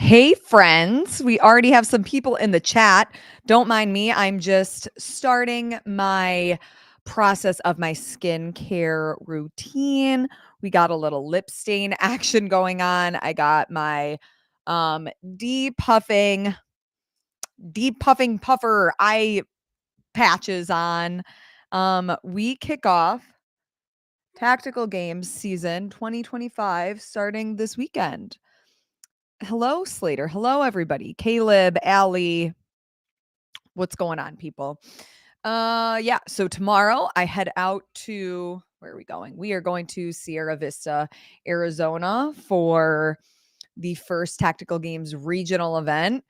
Hey, friends. We already have some people in the chat. Don't mind me. I'm just starting my process of my skincare routine. We got a little lip stain action going on. I got my depuffing puffer eye patches on. We kick off Tactical Games season 2025 starting this weekend. Hello, Slater. Hello, everybody. Caleb, Allie. What's going on, people? Yeah. So tomorrow I head out to where are we going? We are going to Sierra Vista, Arizona for the first Tactical Games regional event.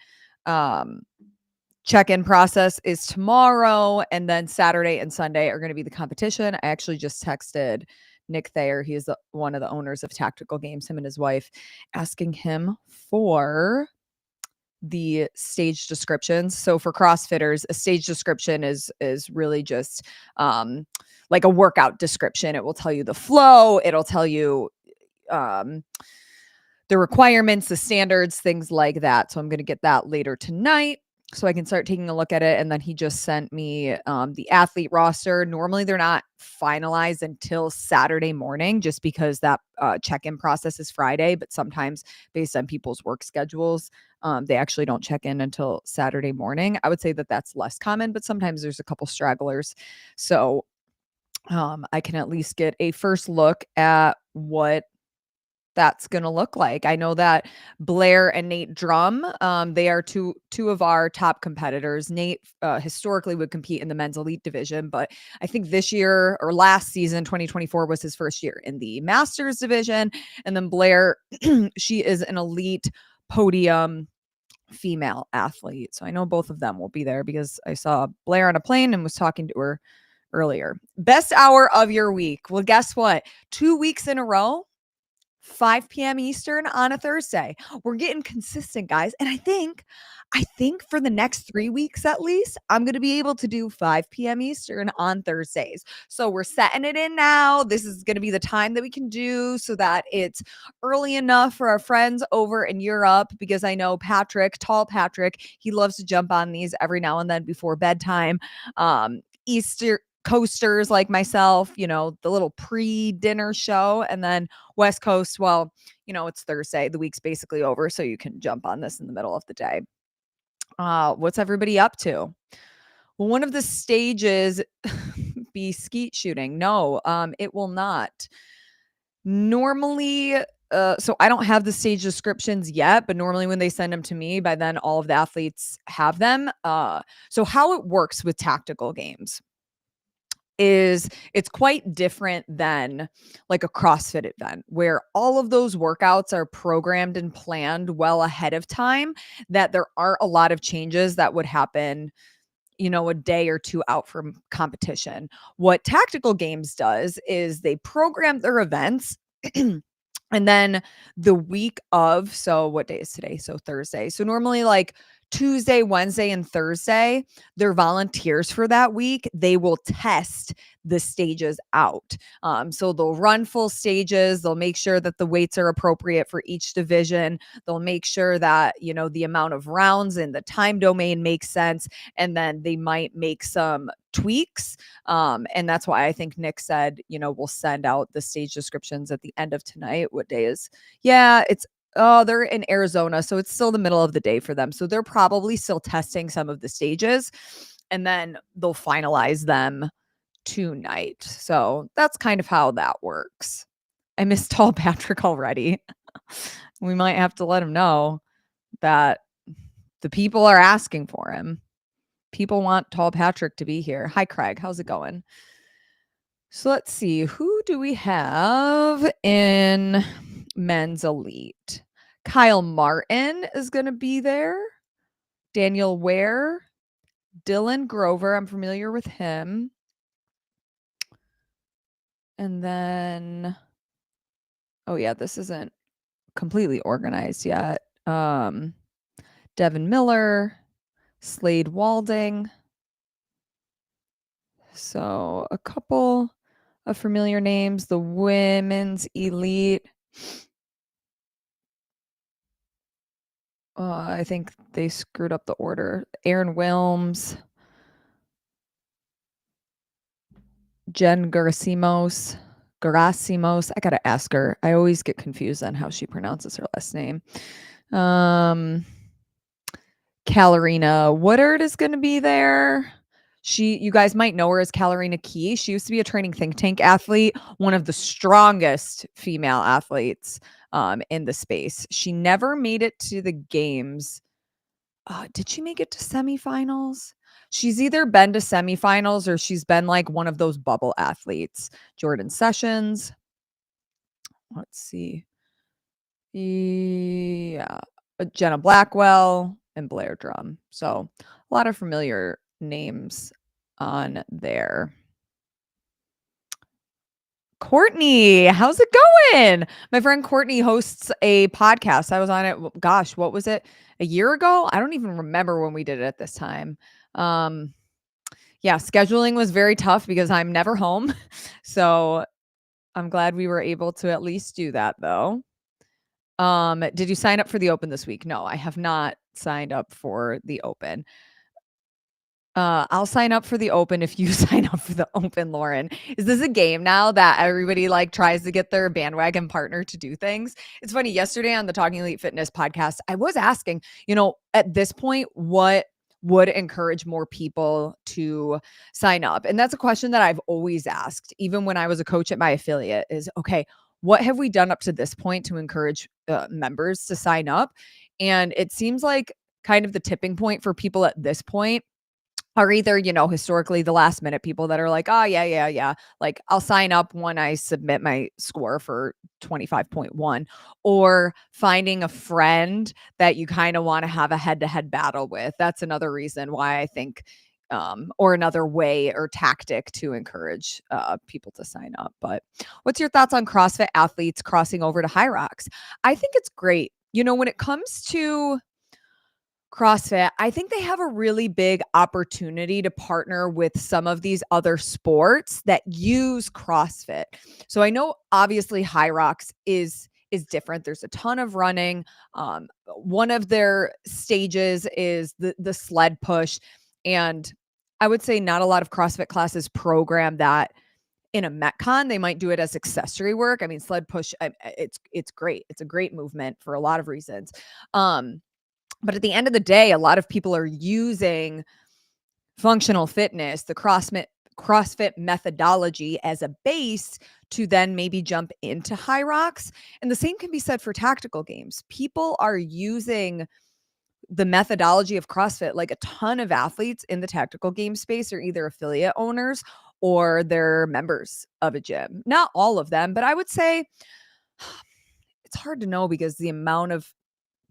Check-in process is tomorrow, and then Saturday and Sunday are going to be the competition. I actually just texted Nick Thayer. He is one of the owners of Tactical Games, him and his wife, asking him for the stage descriptions. So for CrossFitters, a stage description is really just like a workout description. It will tell you the flow. It'll tell you the requirements, the standards, things like that. So I'm going to get that later tonight so I can start taking a look at it. And then he just sent me the athlete roster. Normally they're not finalized until Saturday morning just because that check-in process is Friday, but sometimes based on people's work schedules, they actually don't check in until Saturday morning. I would say that that's less common, but sometimes there's a couple stragglers. So I can at least get a first look at what that's going to look like. I know that Blair and Nate Drum, they are two of our top competitors. Nate historically would compete in the men's elite division, but I think this year or last season, 2024 was his first year in the masters division. And then Blair, she is an elite podium female athlete. So I know both of them will be there because I saw Blair on a plane and was talking to her earlier. Best hour of your week. Well, guess what? 2 weeks in a row, 5 p.m. Eastern on a Thursday. We're getting consistent, guys. And I think for the next 3 weeks at least, I'm going to be able to do 5 p.m. Eastern on Thursdays. So we're setting it in now. This is going to be the time that we can do so that it's early enough for our friends over in Europe, because I know Patrick, tall Patrick, he loves to jump on these every now and then before bedtime. Easter coasters like myself, the little pre-dinner show, and then West Coast, well, it's Thursday, the week's basically over, so you can jump on this in the middle of the day. What's everybody up to? Well, one of the stages be skeet shooting. No, it will not. Normally, so I don't have the stage descriptions yet, but normally when they send them to me, by then all of the athletes have them. So how it works with Tactical Games is it's quite different than like a CrossFit event where all of those workouts are programmed and planned well ahead of time, that there aren't a lot of changes that would happen, a day or two out from competition. What Tactical Games does is they program their events and then the week of, so what day is today? So Thursday. So normally like Tuesday, Wednesday, and Thursday, they're volunteers for that week. They will test the stages out. So they'll run full stages. They'll make sure that the weights are appropriate for each division. They'll make sure that, the amount of rounds in the time domain makes sense. And then they might make some tweaks. And that's why I think Nick said, we'll send out the stage descriptions at the end of tonight. What day is? Yeah, they're in Arizona, so it's still the middle of the day for them. So they're probably still testing some of the stages, and then they'll finalize them tonight. So that's kind of how that works. I missed tall Patrick already. We might have to let him know that the people are asking for him. People want tall Patrick to be here. Hi, Craig. How's it going? So let's see. Who do we have in men's elite? Kyle Martin is going to be there. Daniel Ware. Dylan Grover. I'm familiar with him. And then, oh yeah, this isn't completely organized yet. Devin Miller. Slade Walding. So a couple of familiar names. The women's elite. I think they screwed up the order. Aaron Wilms, Jen Gerasimos. I gotta ask her. I always get confused on how she pronounces her last name. Kalarina Woodard is gonna be there. You guys might know her as Kalarina Key. She used to be a training think tank athlete, one of the strongest female athletes in the space. She never made it to the games. Did she make it to semifinals? She's either been to semifinals or she's been like one of those bubble athletes. Jordan Sessions. Let's see. Yeah. Jenna Blackwell and Blair Drum. So a lot of familiar names on there. Courtney, how's it going? My friend Courtney hosts a podcast. I was on it. Gosh, what was it? A year ago? I don't even remember when we did it at this time. Yeah, scheduling was very tough because I'm never home. So I'm glad we were able to at least do that though. Did you sign up for the open this week? No, I have not signed up for the open. I'll sign up for the open if you sign up for the open, Lauren. Is this a game now that everybody like tries to get their bandwagon partner to do things? It's funny. Yesterday on the Talking Elite Fitness podcast, I was asking, at this point, what would encourage more people to sign up? And that's a question that I've always asked, even when I was a coach at my affiliate is, okay, what have we done up to this point to encourage members to sign up? And it seems like kind of the tipping point for people at this point are either, historically the last minute people that are like, oh, yeah. Like I'll sign up when I submit my score for 25.1, or finding a friend that you kind of want to have a head to head battle with. That's another reason why I think, or another way or tactic to encourage people to sign up. But what's your thoughts on CrossFit athletes crossing over to High Rocks? I think it's great. When it comes to CrossFit, I think they have a really big opportunity to partner with some of these other sports that use CrossFit. So I know obviously High Rocks is different. There's a ton of running. One of their stages is the sled push, and I would say not a lot of CrossFit classes program that in a Metcon. They might do it as accessory work. I mean, sled push, it's great. It's a great movement for a lot of reasons. But at the end of the day, a lot of people are using functional fitness, the CrossFit methodology as a base to then maybe jump into High Rocks. And the same can be said for tactical games. People are using the methodology of CrossFit. Like a ton of athletes in the tactical game space are either affiliate owners or they're members of a gym. Not all of them, but I would say it's hard to know because the amount of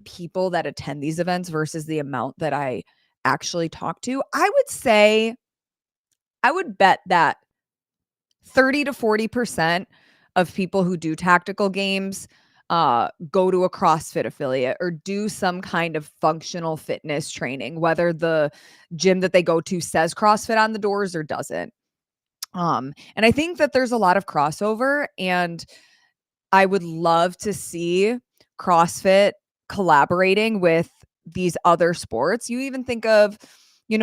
people that attend these events versus the amount that I actually talk to, I would say, I would bet that 30 to 40% of people who do tactical games go to a CrossFit affiliate or do some kind of functional fitness training, whether the gym that they go to says CrossFit on the doors or doesn't. And I think that there's a lot of crossover, and I would love to see CrossFit collaborating with these other sports. You even think of,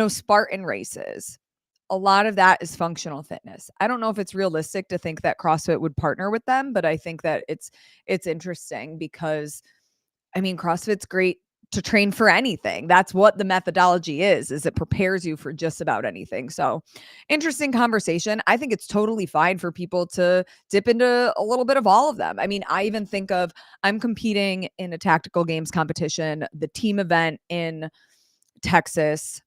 Spartan races. A lot of that is functional fitness. I don't know if it's realistic to think that CrossFit would partner with them, but I think that it's interesting because I mean, CrossFit's great to train for anything. That's what the methodology is it prepares you for just about anything. So interesting conversation. I think it's totally fine for people to dip into a little bit of all of them. I mean, I even think of, I'm competing in a tactical games competition, the team event in Texas.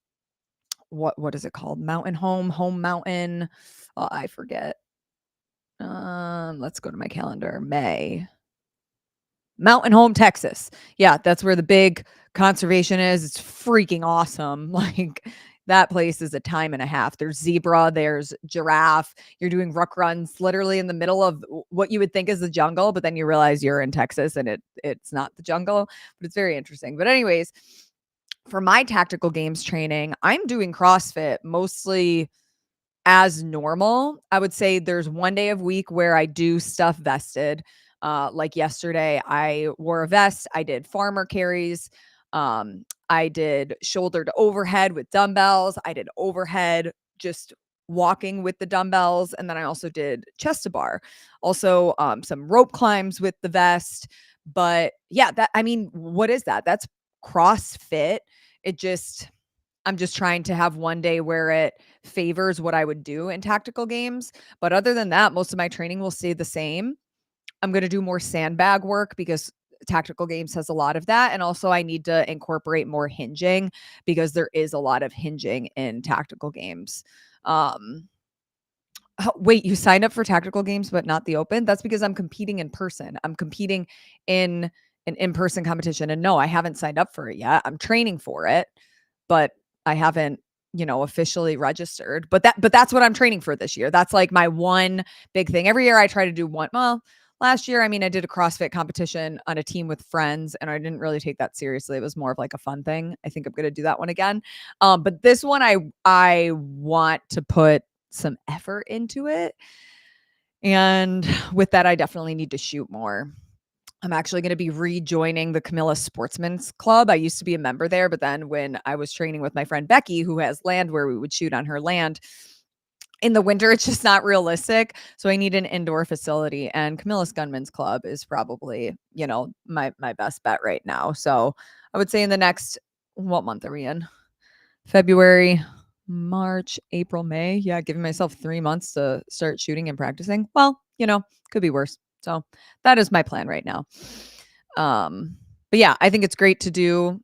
What is it called? Home Mountain. Oh, I forget. Let's go to my calendar. Mountain Home, Texas. Yeah, that's where the big conservation is. It's freaking awesome. Like that place is a time and a half. There's zebra, there's giraffe. You're doing ruck runs literally in the middle of what you would think is the jungle, but then you realize you're in Texas and it's not the jungle, but it's very interesting. But anyways, for my tactical games training, I'm doing CrossFit mostly as normal. I would say there's one day of week where I do stuff vested. Like yesterday, I wore a vest. I did farmer carries. I did shoulder to overhead with dumbbells. I did overhead just walking with the dumbbells. And then I also did chest to bar. Also, some rope climbs with the vest. But yeah, what is that? That's CrossFit. I'm just trying to have one day where it favors what I would do in tactical games. But other than that, most of my training will stay the same. I'm going to do more sandbag work because tactical games has a lot of that. And also I need to incorporate more hinging because there is a lot of hinging in tactical games. Wait, you signed up for tactical games, but not the open? That's because I'm competing in person. I'm competing in an in-person competition. And no, I haven't signed up for it yet. I'm training for it, but I haven't, officially registered. But that's what I'm training for this year. That's like my one big thing. Every year I try to do one. Well, last year, I did a CrossFit competition on a team with friends, and I didn't really take that seriously. It was more of like a fun thing. I think I'm going to do that one again. But this one, I want to put some effort into it. And with that, I definitely need to shoot more. I'm actually going to be rejoining the Camilla Sportsman's Club. I used to be a member there, but then when I was training with my friend Becky, who has land where we would shoot on her land, in the winter, it's just not realistic. So I need an indoor facility, and Camilla's Gunman's Club is probably, my best bet right now. So I would say in the next, what month are we in? February, March, April, May. Yeah, giving myself 3 months to start shooting and practicing. Well, could be worse. So that is my plan right now. But yeah, I think it's great to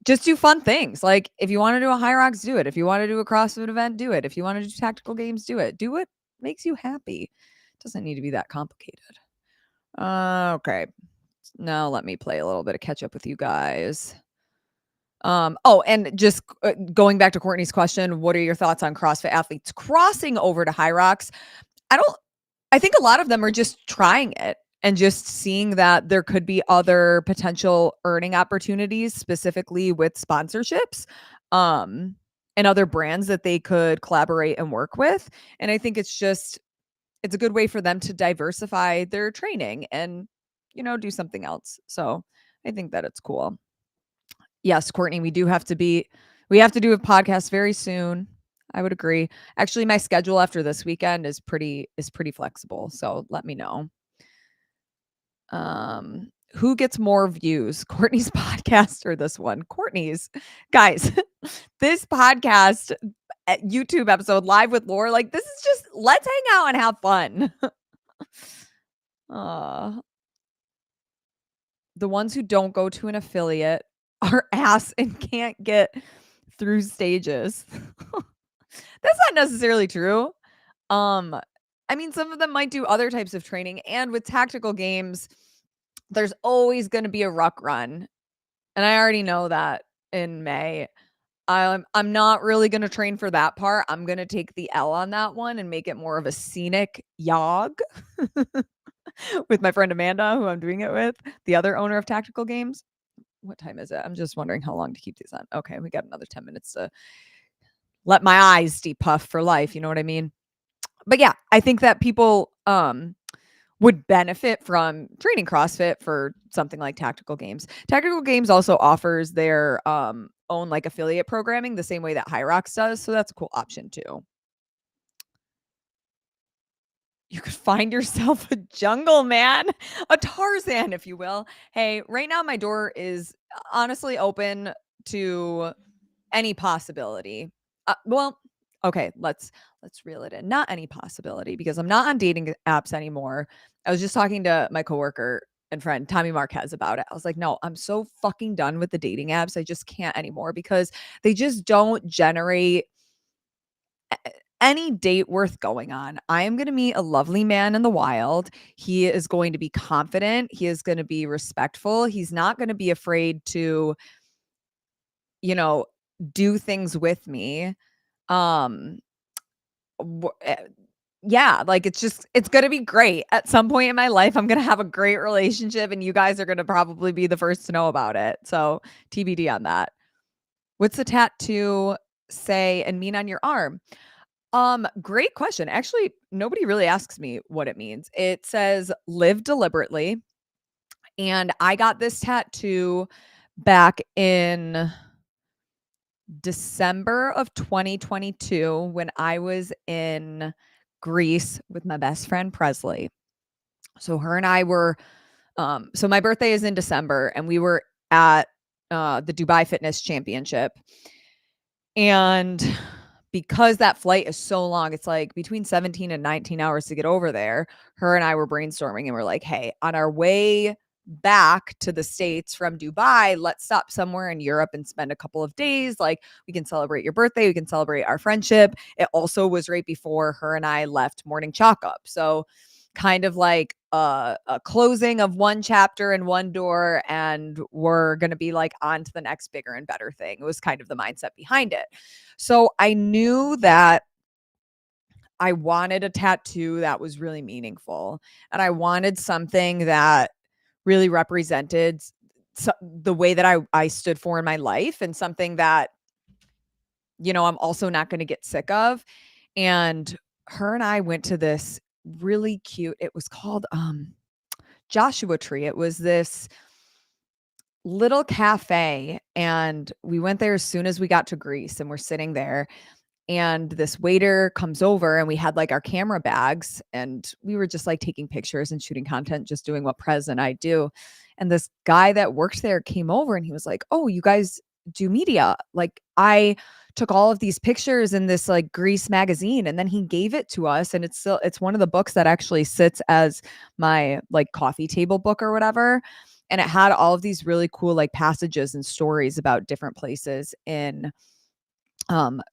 just do fun things. Like if you want to do a high rocks, do it. If you want to do a CrossFit event, do it. If you want to do tactical games, do it. Do what makes you happy. It doesn't need to be that complicated. Okay. Now let me play a little bit of catch up with you guys. And just going back to Courtney's question, what are your thoughts on CrossFit athletes crossing over to high rocks? I think a lot of them are just trying it and just seeing that there could be other potential earning opportunities, specifically with sponsorships, and other brands that they could collaborate and work with. And I think it's a good way for them to diversify their training and, do something else. So I think that it's cool. Yes, Courtney, we have to do a podcast very soon. I would agree. Actually, my schedule after this weekend is pretty flexible. So let me know. Who gets more views, Courtney's podcast or this one? Courtney's. Guys, this podcast, YouTube episode live with Laur, like this is just, let's hang out and have fun. The ones who don't go to an affiliate are ass and can't get through stages. That's not necessarily true. Some of them might do other types of training, and with tactical games, there's always going to be a ruck run. And I already know that in May. I'm not really going to train for that part. I'm going to take the L on that one and make it more of a scenic jog with my friend Amanda, who I'm doing it with, the other owner of Tactical Games. What time is it? I'm just wondering how long to keep these on. Okay, we got another 10 minutes to let my eyes depuff for life. You know what I mean? But yeah, I think that people would benefit from training CrossFit for something like Tactical Games. Tactical Games also offers their own like affiliate programming the same way that High Rocks does. So that's a cool option too. You could find yourself a jungle man, a Tarzan, if you will. Hey, right now my door is honestly open to any possibility. Okay, let's reel it in. Not any possibility, because I'm not on dating apps anymore. I was just talking to my coworker and friend Tommy Marquez about it. I was like, no, I'm so fucking done with the dating apps. I just can't anymore because they just don't generate any date worth going on. I am going to meet a lovely man in the wild. He is going to be confident. He is going to be respectful. He's not going to be afraid to, do things with me. Yeah, like it's going to be great. At some point in my life, I'm going to have a great relationship, and you guys are going to probably be the first to know about it. So TBD on that. What's the tattoo say and mean on your arm? Great question. Actually, nobody really asks me what it means. It says live deliberately. And I got this tattoo back in December of 2022 when I was in Greece with my best friend Presley. So her and I were so my birthday is in December and we were at the Dubai Fitness Championship. And because that flight is so long, it's like between 17 and 19 hours to get over there. Her and I were brainstorming and we're like, hey, on our way back to the States from Dubai, let's stop somewhere in Europe and spend a couple of days. Like, we can celebrate your birthday, we can celebrate our friendship. It also was right before her and I left Morning Chalk Up. So, kind of like a closing of one chapter and one door, and we're going to be like on to the next bigger and better thing. It was kind of the mindset behind it. So I knew that I wanted a tattoo that was really meaningful, and I wanted something that really represented the way that I stood for in my life, and something that, I'm also not going to get sick of. And her and I went to this really cute, it was called Joshua Tree. It was this little cafe, and we went there as soon as we got to Greece, and we're sitting there, and this waiter comes over, and we had like our camera bags, and we were just like taking pictures and shooting content, just doing what Prez and I do. And this guy that worked there came over and he was like, "Oh, you guys do media? Like, I took all of these pictures in this like Greece magazine." And then he gave it to us, and it's one of the books that actually sits as my like coffee table book or whatever. And it had all of these really cool like passages and stories about different places in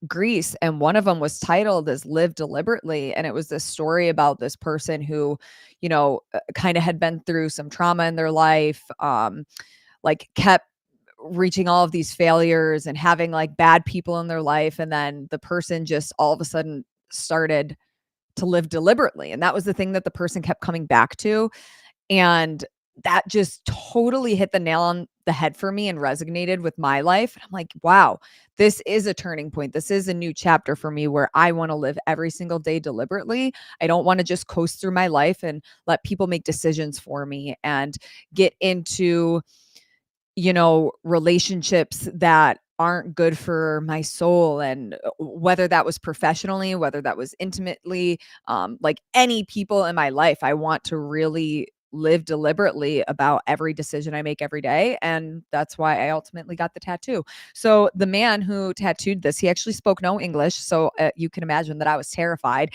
Greece, and one of them was titled as Live Deliberately. And it was this story about this person who, kind of had been through some trauma in their life, like kept reaching all of these failures and having like bad people in their life, and then the person just all of a sudden started to live deliberately, and that was the thing that the person kept coming back to. And that just totally hit the nail on the head for me and resonated with my life. And I'm like, wow, this is a turning point. This is a new chapter for me where I want to live every single day deliberately. I don't want to just coast through my life and let people make decisions for me and get into, relationships that aren't good for my soul. And whether that was professionally, whether that was intimately, like any people in my life, I want to really live deliberately about every decision I make every day. And that's why I ultimately got the tattoo. So the man who tattooed this, he actually spoke no English. So you can imagine that I was terrified.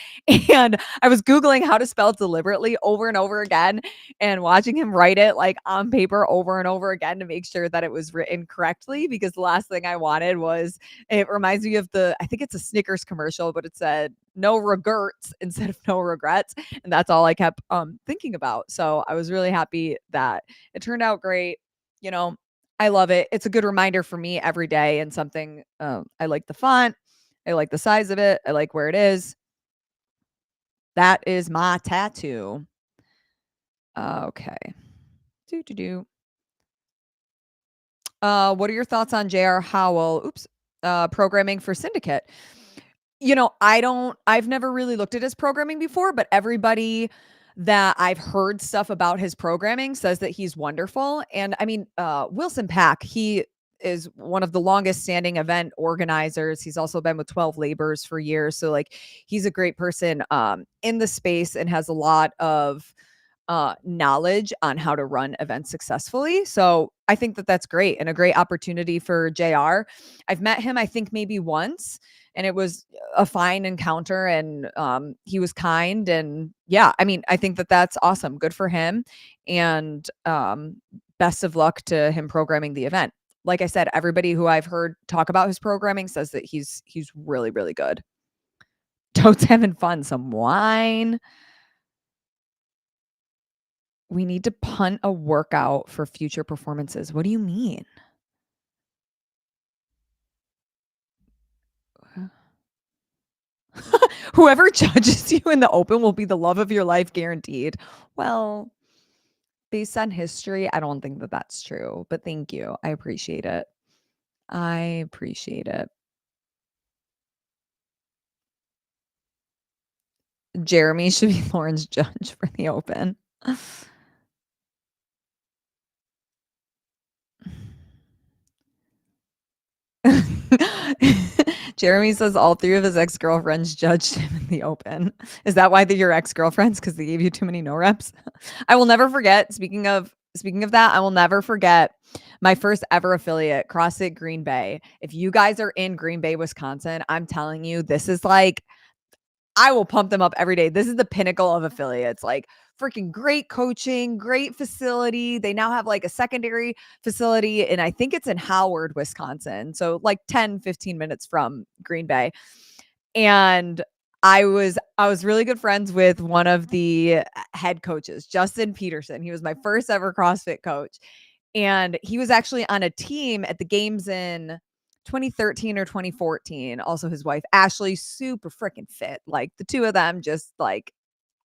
And I was Googling how to spell deliberately over and over again, and watching him write it like on paper over and over again to make sure that it was written correctly, because the last thing I wanted was, it reminds me of I think it's a Snickers commercial, but it said no regrets instead of no regrets. And that's all I kept thinking about. So I was really happy that it turned out great. You know, I love it. It's a good reminder for me every day, and something I like the font. I like the size of it. I like where it is. That is my tattoo. Okay. Do do do. What are your thoughts on J.R. Howell? Oops. Programming for Syndicate. I've never really looked at his programming before, but everybody that I've heard stuff about his programming says that he's wonderful. And I mean, Wilson Pack, he is one of the longest standing event organizers. He's also been with 12 Labors for years. So like, he's a great person in the space and has a lot of knowledge on how to run events successfully. So I think that that's great and a great opportunity for JR. I've met him, I think maybe once, and it was a fine encounter, and he was kind. And yeah, I mean, I think that that's awesome. Good for him. And best of luck to him programming the event. Like I said, everybody who I've heard talk about his programming says that he's really, really good. Toad's having fun. Some wine. We need to punt a workout for future performances. What do you mean? Whoever judges you in the open will be the love of your life, guaranteed. Well, based on history, I don't think that that's true, but thank you. I appreciate it. I appreciate it. Jeremy should be Lauren's judge for the open. Jeremy says all 3 of his ex-girlfriends judged him in the open. Is that why they're your ex-girlfriends? Because they gave you too many no reps? I will never forget, speaking of that, I will never forget my first ever affiliate, CrossFit Green Bay. If you guys are in Green Bay, Wisconsin, I'm telling you, this is like I will pump them up every day. This is the pinnacle of affiliates. Like freaking great coaching, great facility. They now have like a secondary facility, and I think it's in Howard, Wisconsin. So like 10, 15 minutes from Green Bay. And I was really good friends with one of the head coaches, Justin Peterson. He was my first ever CrossFit coach. And he was actually on a team at the games in 2013 or 2014. Also, his wife, Ashley, super freaking fit. Like the two of them, just like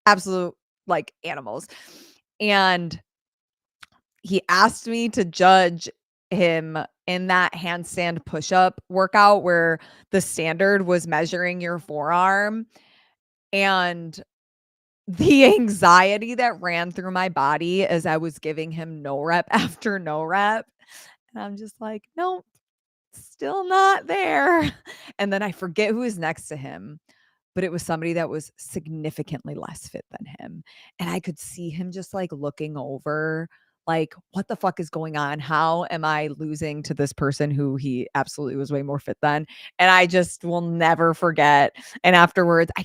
absolute like animals. And he asked me to judge him in that handstand push-up workout where the standard was measuring your forearm. And the anxiety that ran through my body as I was giving him no rep after no rep. And I'm just like, nope, still not there. And then I forget who was next to him, but it was somebody that was significantly less fit than him. And I could see him just like looking over, like, what the fuck is going on? How am I losing to this person who he absolutely was way more fit than? And I just will never forget. And afterwards, I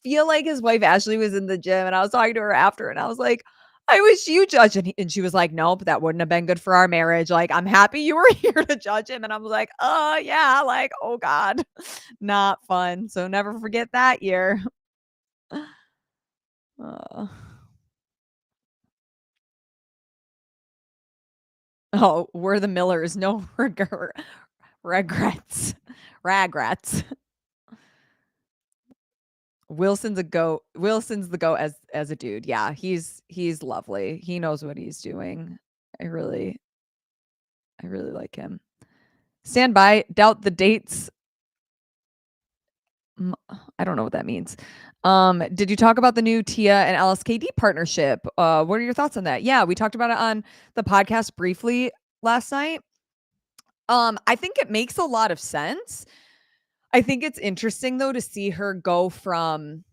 feel like his wife Ashley was in the gym and I was talking to her after and I was like, I wish you judged. And she was like, nope, that wouldn't have been good for our marriage. Like, I'm happy you were here to judge him. And I was like, oh, yeah, like, oh, God, not fun. So never forget that year. Uh, oh, we're the Millers. No regrets. Ragrets. Wilson's a goat. Wilson's the goat as a dude. Yeah, he's lovely. He knows what he's doing. I really like him. Stand by. Doubt the dates. I don't know what that means. Did you talk about the new Tia and LSKD partnership? What are your thoughts on that? Yeah, we talked about it on the podcast briefly last night. I think it makes a lot of sense. I think it's interesting though to see her go from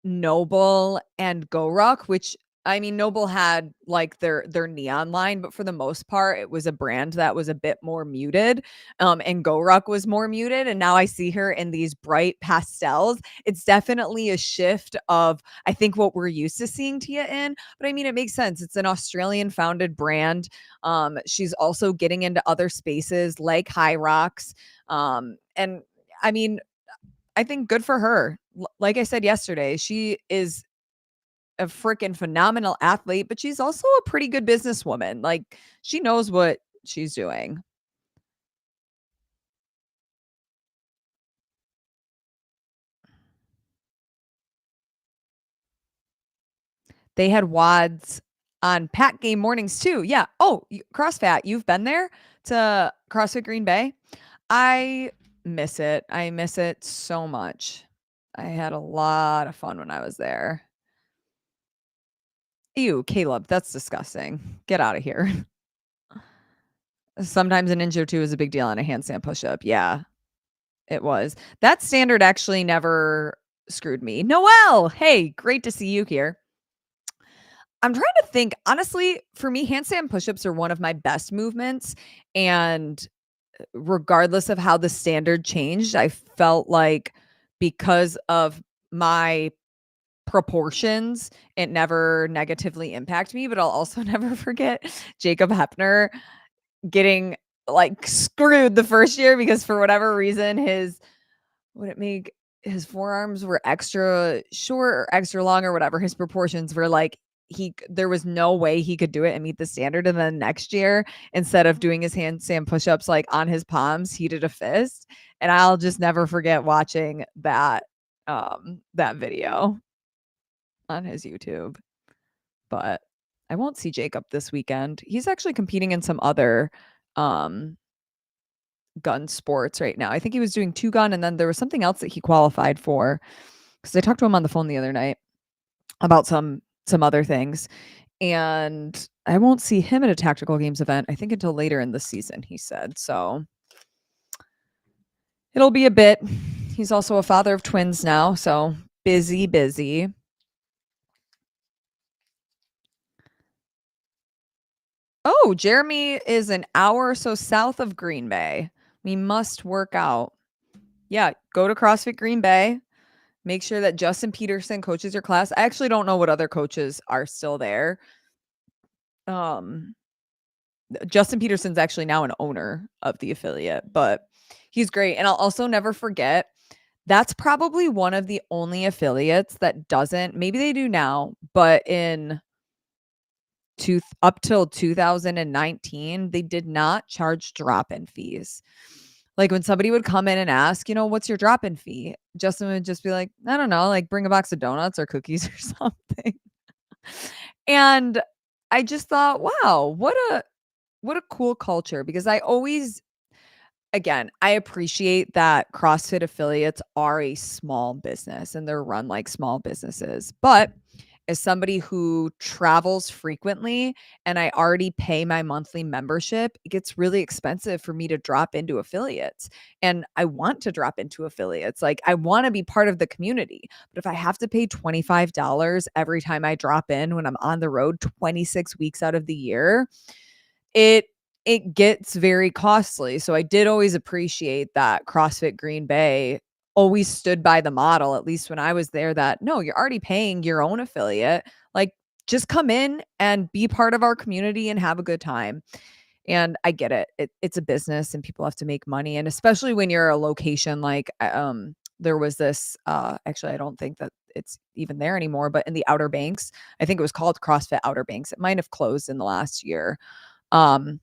Noble and GoRuck, which I mean, Noble had like their neon line, but for the most part, it was a brand that was a bit more muted. And GoRuck was more muted. And now I see her in these bright pastels. It's definitely a shift of I think what we're used to seeing Tia in. But I mean, it makes sense. It's an Australian founded brand. She's also getting into other spaces like High Rocks. And I mean, I think good for her. Like I said yesterday, she is a freaking phenomenal athlete, but she's also a pretty good businesswoman. Like she knows what she's doing. They had WODs on pack game mornings too. Yeah. Oh, CrossFit, you've been there to CrossFit Green Bay? I miss it. I miss it so much. I had a lot of fun when I was there. Ew, Caleb, that's disgusting. Get out of here. Sometimes a ninja 2 is a big deal on a handstand push-up. Yeah, it was. That standard actually never screwed me. Noelle, hey, great to see you here. I'm trying to think. Honestly, for me, handstand push-ups are one of my best movements, and regardless of how the standard changed, I felt like because of my proportions, it never negatively impacted me, but I'll also never forget Jacob Hepner getting like screwed the first year because for whatever reason his forearms were extra short or extra long or whatever. His proportions were like there was no way he could do it and meet the standard. And then next year, instead of doing his handstand push-ups like on his palms, he did a fist. And I'll just never forget watching that video on his YouTube. But I won't see Jacob this weekend. He's actually competing in some other um gun sports right now. I think he was doing 2-gun and then there was something else that he qualified for because I talked to him on the phone the other night about some other things. And I won't see him at a tactical games event, I think until later in the season, he said. So It'll be a bit. He's also a father of twins now, so busy, busy. Oh, Jeremy is an hour or so south of Green Bay. We must work out. Yeah, go to CrossFit Green Bay. Make sure that Justin Peterson coaches your class. I actually don't know what other coaches are still there. Um, Justin Peterson's actually now an owner of the affiliate, but he's great. And I'll also never forget that's probably one of the only affiliates that doesn't, maybe they do now, but up till 2019, they did not charge drop-in fees. Like when somebody would come in and ask, what's your drop-in fee? Justin would just be like, I don't know, like bring a box of donuts or cookies or something. And I just thought, wow, what a cool culture, because I appreciate that CrossFit affiliates are a small business and they're run like small businesses. But as somebody who travels frequently and I already pay my monthly membership, it gets really expensive for me to drop into affiliates. And I want to drop into affiliates. Like I want to be part of the community. But if I have to pay $25 every time I drop in when I'm on the road 26 weeks out of the year, it it gets very costly. So I did always appreciate that CrossFit Green Bay always stood by the model, at least when I was there, that no, you're already paying your own affiliate. Like just come in and be part of our community and have a good time. And I get it. It's a business and people have to make money. And especially when you're a location like there was this actually I don't think that it's even there anymore, but in the Outer Banks, I think it was called CrossFit Outer Banks. It might have closed in the last year. Um,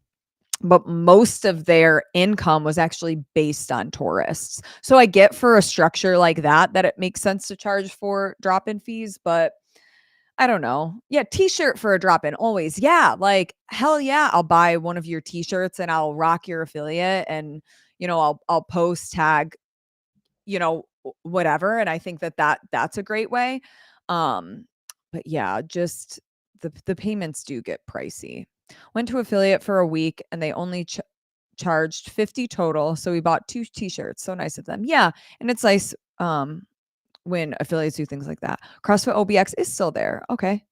but most of their income was actually based on tourists. So I get for a structure like that it makes sense to charge for drop-in fees, but I don't know. Yeah, t-shirt for a drop-in always. Yeah, like hell yeah, I'll buy one of your t-shirts and I'll rock your affiliate and I'll post tag, whatever, and I think that's a great way. Um but yeah, just the payments do get pricey. Went to affiliate for a week and they only charged 50 total, so we bought 2 t-shirts. So nice of them. Yeah, and it's nice when affiliates do things like that. CrossFit OBX is still there. Okay.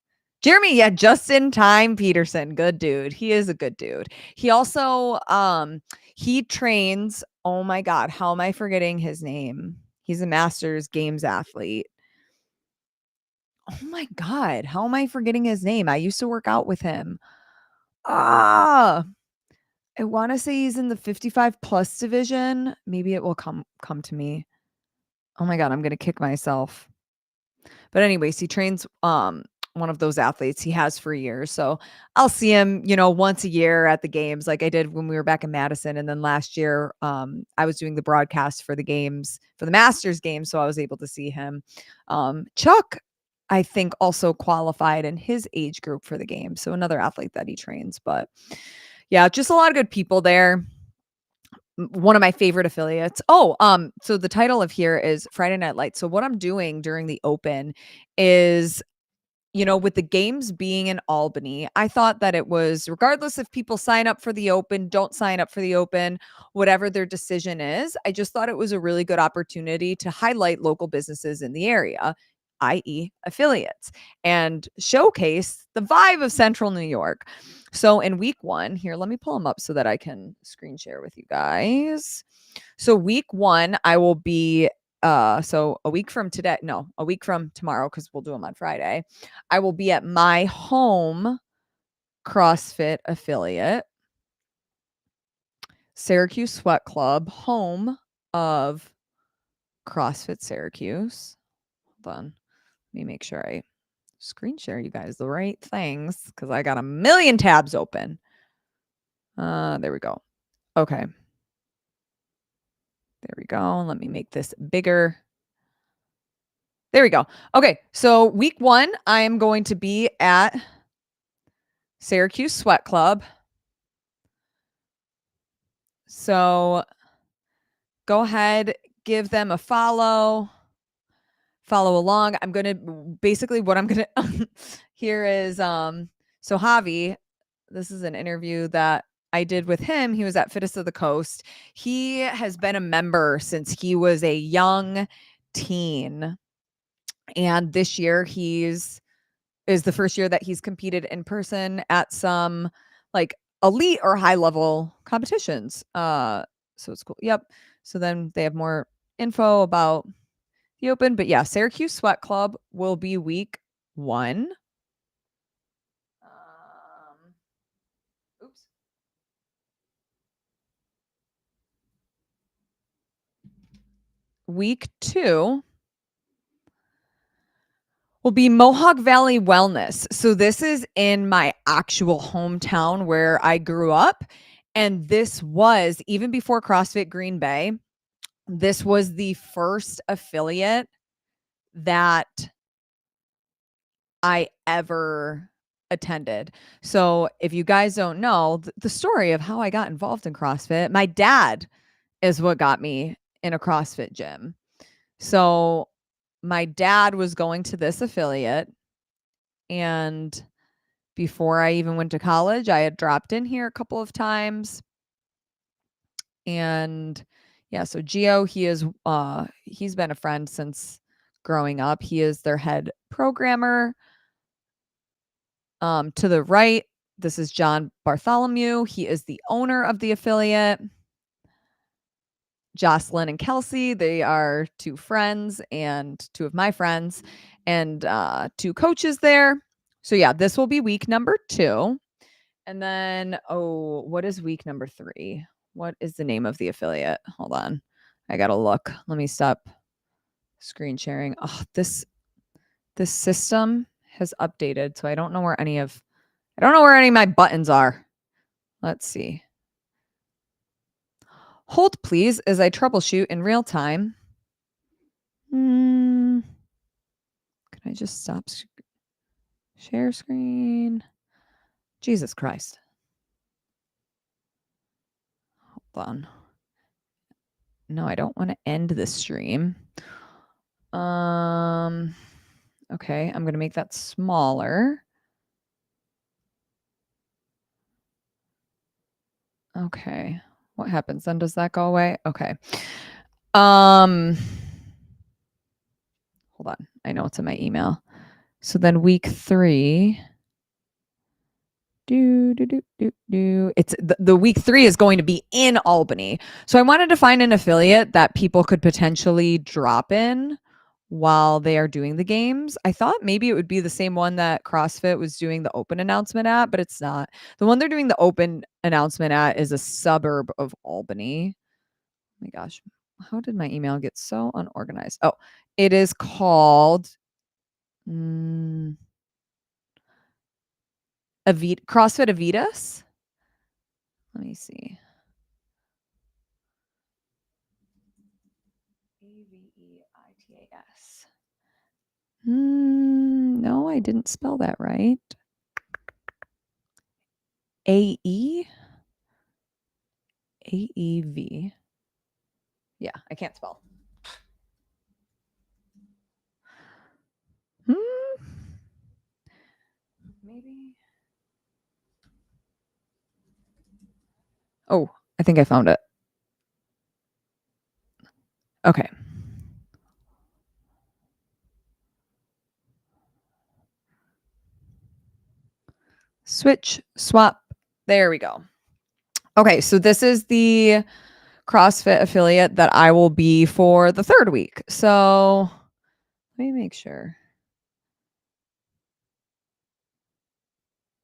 Jeremy, yeah, just in time Peterson, good dude. He is a good dude. He also he trains, oh my god, how am I forgetting his name? He's a Masters Games athlete. Oh my god, how am I forgetting his name? I used to work out with him. Ah, I want to say he's in the 55 plus division. Maybe it will come to me. Oh my god, I'm going to kick myself. But anyways, he trains one of those athletes he has for years. So I'll see him, once a year at the games like I did when we were back in Madison. And then last year, I was doing the broadcast for the games, for the Masters games. So I was able to see him. Chuck, I think, also qualified in his age group for the game. So another athlete that he trains. But yeah, just a lot of good people there. One of my favorite affiliates. Oh, so the title of here is Friday Night Lights. So what I'm doing during the open is, with the games being in Albany, I thought that it was, regardless if people sign up for the open, don't sign up for the open, whatever their decision is, I just thought it was a really good opportunity to highlight local businesses in the area, i.e. affiliates, and showcase the vibe of Central New York. So in week 1, here, let me pull them up so that I can screen share with you guys. So week 1, I will be so a week from today, no, a week from tomorrow, because we'll do them on Friday, I will be at my home CrossFit affiliate, Syracuse Sweat Club, home of CrossFit Syracuse. Hold on. Let me make sure I screen share you guys the right things, because I got a million tabs open. There we go. Okay. There we go. Let me make this bigger. There we go. Okay. So week 1, I am going to be at Syracuse Sweat Club. So go ahead, give them a follow along. I'm going to basically what I'm going to here is so Javi, this is an interview that I did with him, he was at Fittest of the Coast. He has been a member since he was a young teen. And this year is the first year that he's competed in person at some like elite or high level competitions. So it's cool. Yep. So then they have more info about the open. But yeah, Syracuse Sweat Club will be week 1. Oops. Week 2 will be Mohawk Valley Wellness. So this is in my actual hometown where I grew up. And this was, even before CrossFit Green Bay, this was the first affiliate that I ever attended. So if you guys don't know the story of how I got involved in CrossFit, my dad is what got me in a CrossFit gym. So my dad was going to this affiliate, and before I even went to college, I had dropped in here a couple of times. And yeah, so Gio, he's been a friend since growing up. He is their head programmer. To the right, this is John Bartholomew. He is the owner of the affiliate. Jocelyn and Kelsey, they are 2 friends and 2 of my friends, and 2 coaches there. So yeah, this will be week number 2. And then, what is week number 3? What is the name of the affiliate? Hold on. I got to look. Let me stop screen sharing. Oh, this system has updated, so I don't know where any of my buttons are. Let's see. Hold please as I troubleshoot in real time. Can I just stop share screen? Jesus Christ. Hold on. No, I don't want to end the stream. Okay, I'm going to make that smaller. Okay. What happens then? Does that go away? Okay. Hold on. I know it's in my email. So then week 3. It's the week 3 is going to be in Albany. So I wanted to find an affiliate that people could potentially drop in while they are doing the games. I thought maybe it would be the same one that CrossFit was doing the open announcement at, but it's not. The one they're doing the open announcement at is a suburb of Albany. Oh my gosh. How did my email get so unorganized? Oh, it is called CrossFit Avitas. Let me see. Aveitas. No, I didn't spell that right. AE? AEV. Yeah, I can't spell. Maybe. Oh, I think I found it. Okay. Switch, swap. There we go. Okay, so this is the CrossFit affiliate that I will be for the 3rd week. So let me make sure.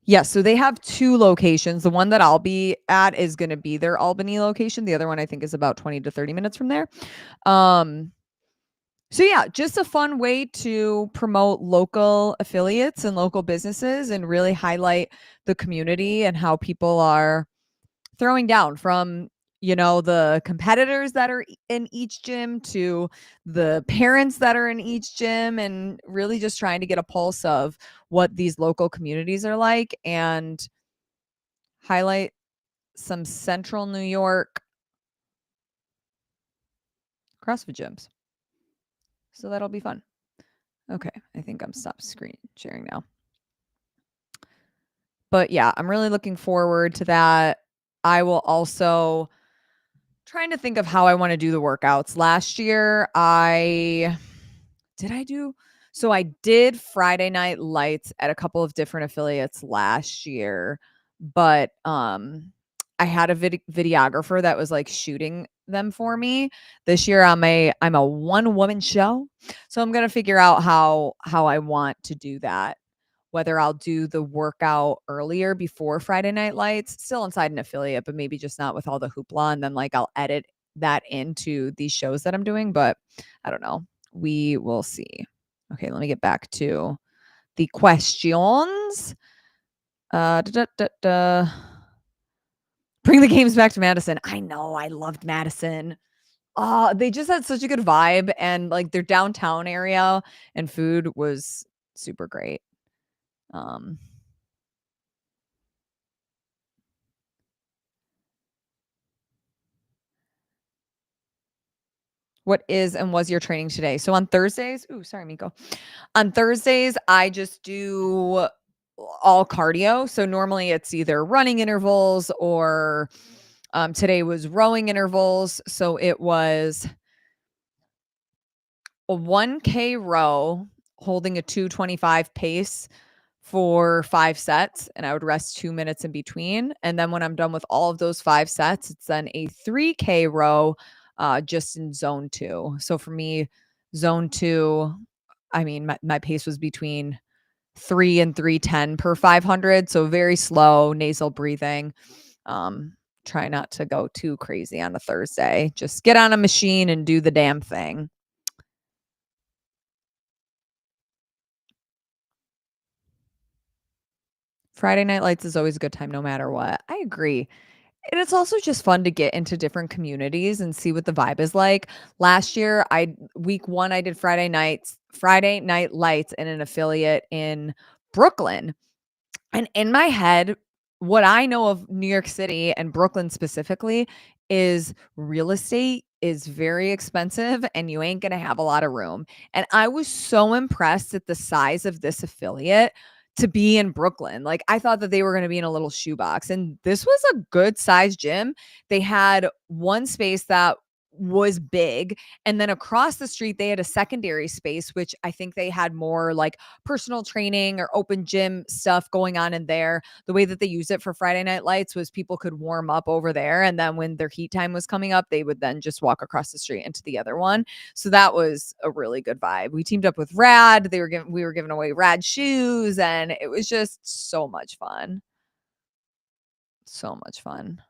Yes, so they have 2 locations. The one that I'll be at is going to be their Albany location. The other one I think is about 20 to 30 minutes from there. So yeah, just a fun way to promote local affiliates and local businesses and really highlight the community and how people are throwing down, from the competitors that are in each gym to the parents that are in each gym, and really just trying to get a pulse of what these local communities are like and highlight some central New York CrossFit gyms. So that'll be fun. Okay, I think I'm stopped screen sharing now. But yeah, I'm really looking forward to that. I will also trying to think of how I wanna do the workouts. Last year, I did I do so I did Friday Night Lights at a couple of different affiliates last year, but, I had a videographer that was, like, shooting them for me. This year, I'm a one-woman show, so I'm gonna figure out how I want to do that. Whether I'll do the workout earlier before Friday Night Lights, still inside an affiliate, but maybe just not with all the hoopla, and then, like, I'll edit that into these shows that I'm doing, but I don't know. We will see. Okay, let me get back to the questions. Da, da, da, da. Bring the games back to Madison. I know, I loved Madison. They just had such a good vibe, and, like, their downtown area and food was super great. Um What is and was your training today? So on Thursdays ooh, sorry, Miko. On Thursdays, I just do all cardio. So normally it's either running intervals or today was rowing intervals. So it was a 1K row holding a 225 pace for 5 sets, and I would rest 2 minutes in between. And then when I'm done with all of those 5 sets, it's then a 3K row just in zone 2. So for me, zone 2, I mean, my pace was between 3 and 310 per 500, so very slow nasal breathing. Um, try not to go too crazy on a Thursday. Just get on a machine and do the damn thing. Friday Night Lights is always a good time no matter what. I agree. And it's also just fun to get into different communities and see what the vibe is like. Last year, I week 1, I did Friday Night Lights in an affiliate in Brooklyn. And in my head, what I know of New York City and Brooklyn specifically is real estate is very expensive and you ain't gonna have a lot of room. And I was so impressed at the size of this affiliate to be in Brooklyn. Like I thought that they were gonna be in a little shoebox. And this was a good sized gym. They had one space that was big. And then across the street, they had a secondary space, which I think they had more like personal training or open gym stuff going on in there. The way that they used it for Friday Night Lights was people could warm up over there. And then when their heat time was coming up, they would then just walk across the street into the other one. So that was a really good vibe. We teamed up with Rad. We were giving away Rad shoes and it was just so much fun. So much fun.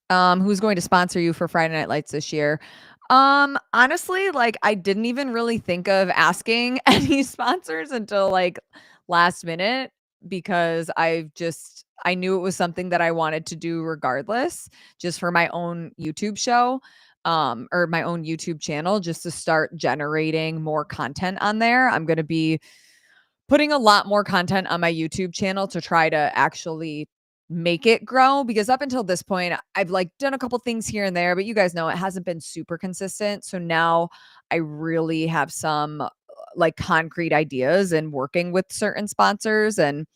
Who's going to sponsor you for Friday Night Lights this year? Honestly, like I didn't even really think of asking any sponsors until like last minute because I knew it was something that I wanted to do regardless, just for my own YouTube show, or my own YouTube channel, just to start generating more content on there. I'm gonna be putting a lot more content on my YouTube channel to try to actually make it grow because up until this point I've like done a couple things here and there, but you guys know it hasn't been super consistent. So now I really have some like concrete ideas and working with certain sponsors and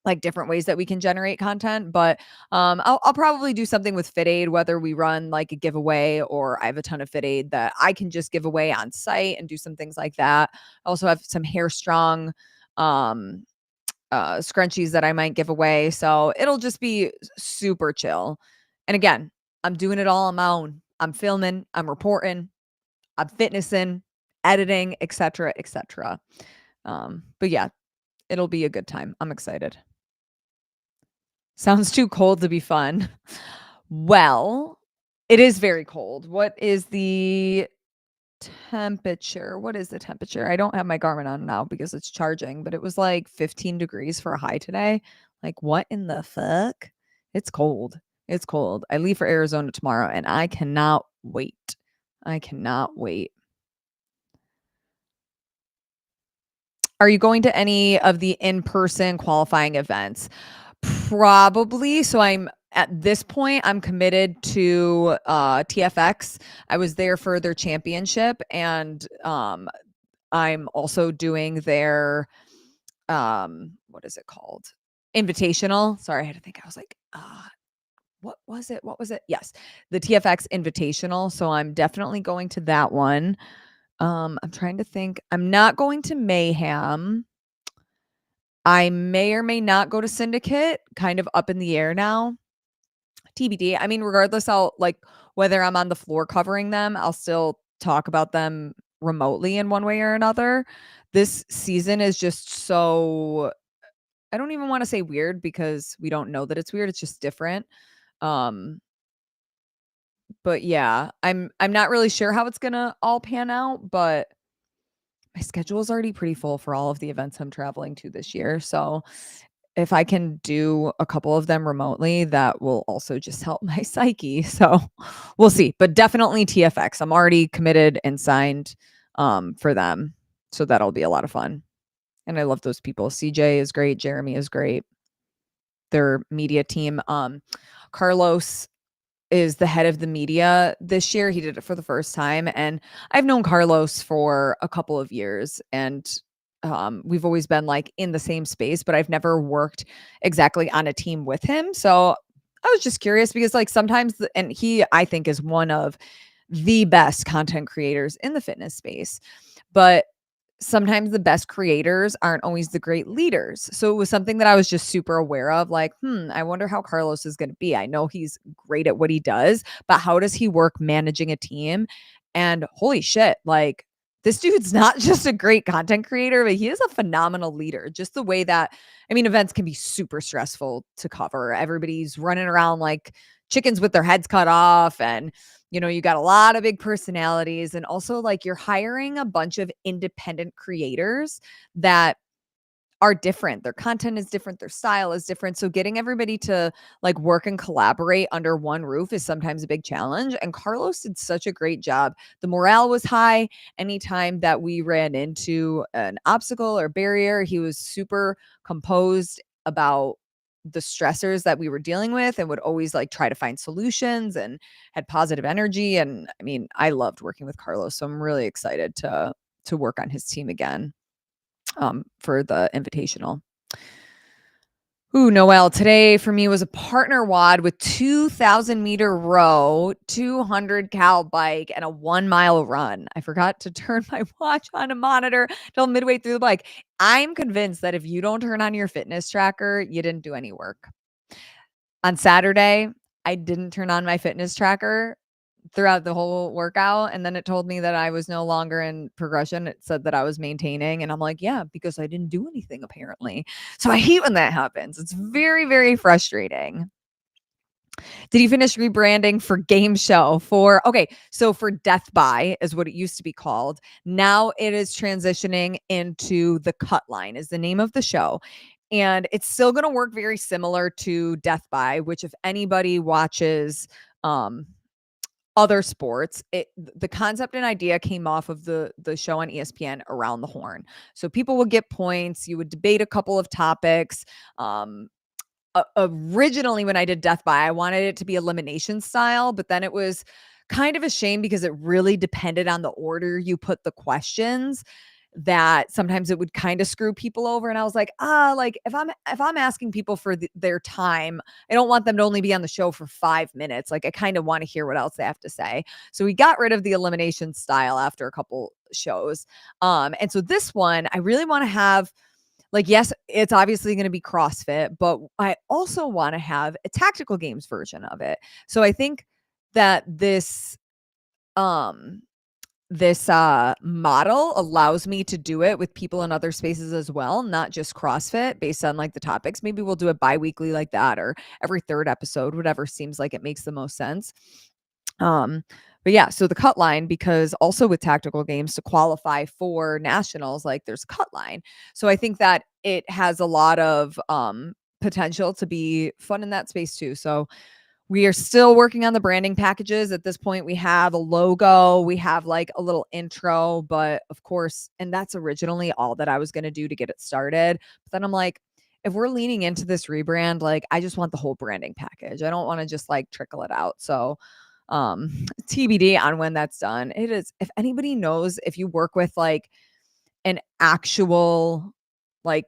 like different ways that we can generate content. But I'll probably do something with Fit Aid, whether we run like a giveaway or I have a ton of Fit Aid that I can just give away on site and do some things like that. I also have some Hair Strong um scrunchies that I might give away. So it'll just be super chill. And again, I'm doing it all on my own. I'm filming, I'm reporting, I'm fitnessing, editing, etc., etc. But yeah, it'll be a good time. I'm excited. Sounds too cold to be fun. Well, it is very cold. What is the temperature? What is the temperature? I don't have my Garmin on now because it's charging, but it was like 15 degrees for a high today. Like, what in the fuck? It's cold. It's cold. I leave for Arizona tomorrow and I cannot wait. I cannot wait. Are you going to any of the in-person qualifying events? Probably. So I'm at this point, I'm committed to TFX. I was there for their championship and I'm also doing their what is it called? Invitational. Sorry, I had to think. I was like, what was it? What was it? Yes, the TFX Invitational. So I'm definitely going to that one. I'm trying to think. I'm not going to Mayhem. I may or may not go to Syndicate, kind of up in the air now. TBD. I mean, regardless, I'll like whether I'm on the floor covering them, I'll still talk about them remotely in one way or another. This season is just so, I don't even want to say weird because we don't know that it's weird. It's just different. Um, but yeah, I'm not really sure how it's gonna all pan out, but my schedule is already pretty full for all of the events I'm traveling to this year. So if I can do a couple of them remotely, that will also just help my psyche. So we'll see. But definitely TFX. I'm already committed and signed for them. So that'll be a lot of fun. And I love those people. CJ is great. Jeremy is great. Their media team. Carlos is the head of the media this year. He did it for the first time. And I've known Carlos for a couple of years. And we've always been like in the same space, but I've never worked exactly on a team with him. So I was just curious because like sometimes, and he, I think, is one of the best content creators in the fitness space, but sometimes the best creators aren't always the great leaders. So it was something that I was just super aware of, like, I wonder how Carlos is going to be. I know he's great at what he does, but how does he work managing a team? And holy shit, like this dude's not just a great content creator, but he is a phenomenal leader. Just the way that, I mean, events can be super stressful to cover. Everybody's running around like chickens with their heads cut off, and you got a lot of big personalities, and also like you're hiring a bunch of independent creators that are different. Their content is different, their style is different. So getting everybody to like work and collaborate under one roof is sometimes a big challenge. And Carlos did such a great job. The morale was high. Anytime that we ran into an obstacle or barrier, he was super composed about the stressors that we were dealing with and would always like try to find solutions and had positive energy. And I mean, I loved working with Carlos. So I'm really excited to work on his team again for the invitational. Ooh, Noelle, today for me was a partner WOD with 2,000 meter row, 200 cal bike, and a 1 mile run. I forgot to turn my watch on a monitor till midway through the bike. I'm convinced that if you don't turn on your fitness tracker, you didn't do any work. On Saturday, I didn't turn on my fitness tracker throughout the whole workout, and then it told me that I was no longer in progression. It said that I was maintaining, and I'm like, yeah, because I didn't do anything apparently. So I hate when that happens. It's very, very frustrating. Did you finish rebranding for game show so for Death By is what it used to be called. Now it is transitioning into the Cut Line is the name of the show. And it's still going to work very similar to Death By, which if anybody watches other sports, the concept and idea came off of the show on ESPN Around the Horn. So people would get points, you would debate a couple of topics. Originally when I did Death By, I wanted it to be elimination style, but then it was kind of a shame because it really depended on the order you put the questions, that sometimes it would kind of screw people over. And I was like, like if I'm asking people for their time, I don't want them to only be on the show for 5 minutes. Like I kind of want to hear what else they have to say. So we got rid of the elimination style after a couple shows. And so this one, I really want to have, like, yes, it's obviously going to be CrossFit, but I also want to have a tactical games version of it. So I think that this model allows me to do it with people in other spaces as well, not just CrossFit based on like the topics. Maybe we'll do it bi-weekly like that, or every third episode, whatever seems like it makes the most sense. But yeah, so the cut line, because also with tactical games to qualify for nationals, like there's a cut line. So I think that it has a lot of potential to be fun in that space too. So we are still working on the branding packages. At this point, we have a logo, we have like a little intro, but of course, and that's originally all that I was going to do to get it started. But then I'm like, if we're leaning into this rebrand, like I just want the whole branding package. I don't want to just like trickle it out. So TBD on when that's done. It is, if anybody knows, if you work with like an actual like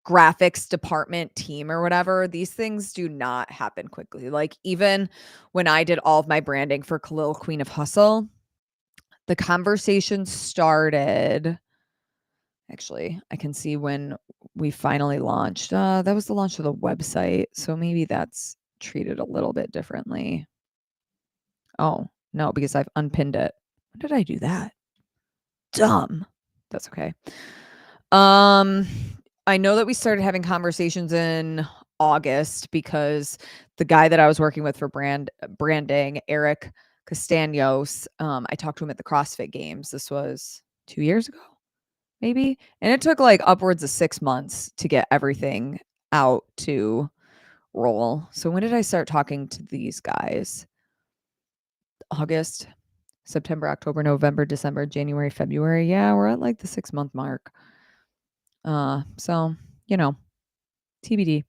graphics department team or whatever, these things do not happen quickly. Like, even when I did all of my branding for Khalil Queen of Hustle, the conversation started. Actually, I can see when we finally launched. That was the launch of the website, so maybe that's treated a little bit differently. Oh, no, because I've unpinned it. When did I do that? Dumb. That's okay. I know that we started having conversations in August because the guy that I was working with for branding, Eric Castaños, I talked to him at the CrossFit Games. This was 2 years ago, maybe, and it took, like, upwards of 6 months to get everything out to roll. So when did I start talking to these guys? August, September, October, November, December, January, February. Yeah, we're at, like, the 6-month mark. So, TBD.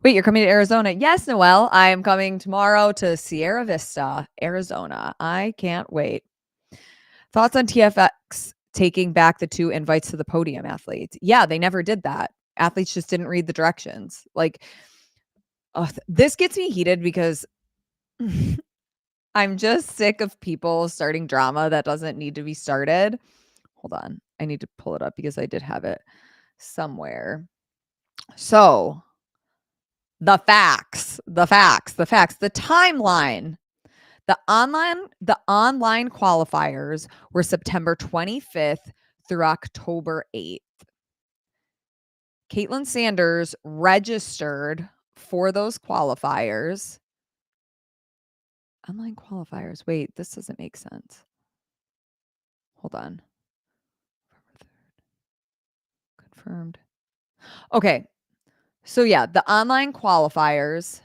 Wait, you're coming to Arizona? Yes, Noelle. I am coming tomorrow to Sierra Vista, Arizona. I can't wait. Thoughts on TFX taking back the 2 invites to the podium athletes? Yeah, they never did that. Athletes just didn't read the directions. Like, this gets me heated because I'm just sick of people starting drama that doesn't need to be started. Hold on. I need to pull it up because I did have it somewhere. So, the facts, the timeline. The online qualifiers were September 25th through October 8th. Caitlin Sanders registered for those qualifiers. Online qualifiers. Wait, this doesn't make sense. Hold on. Confirmed. Okay. So yeah, the online qualifiers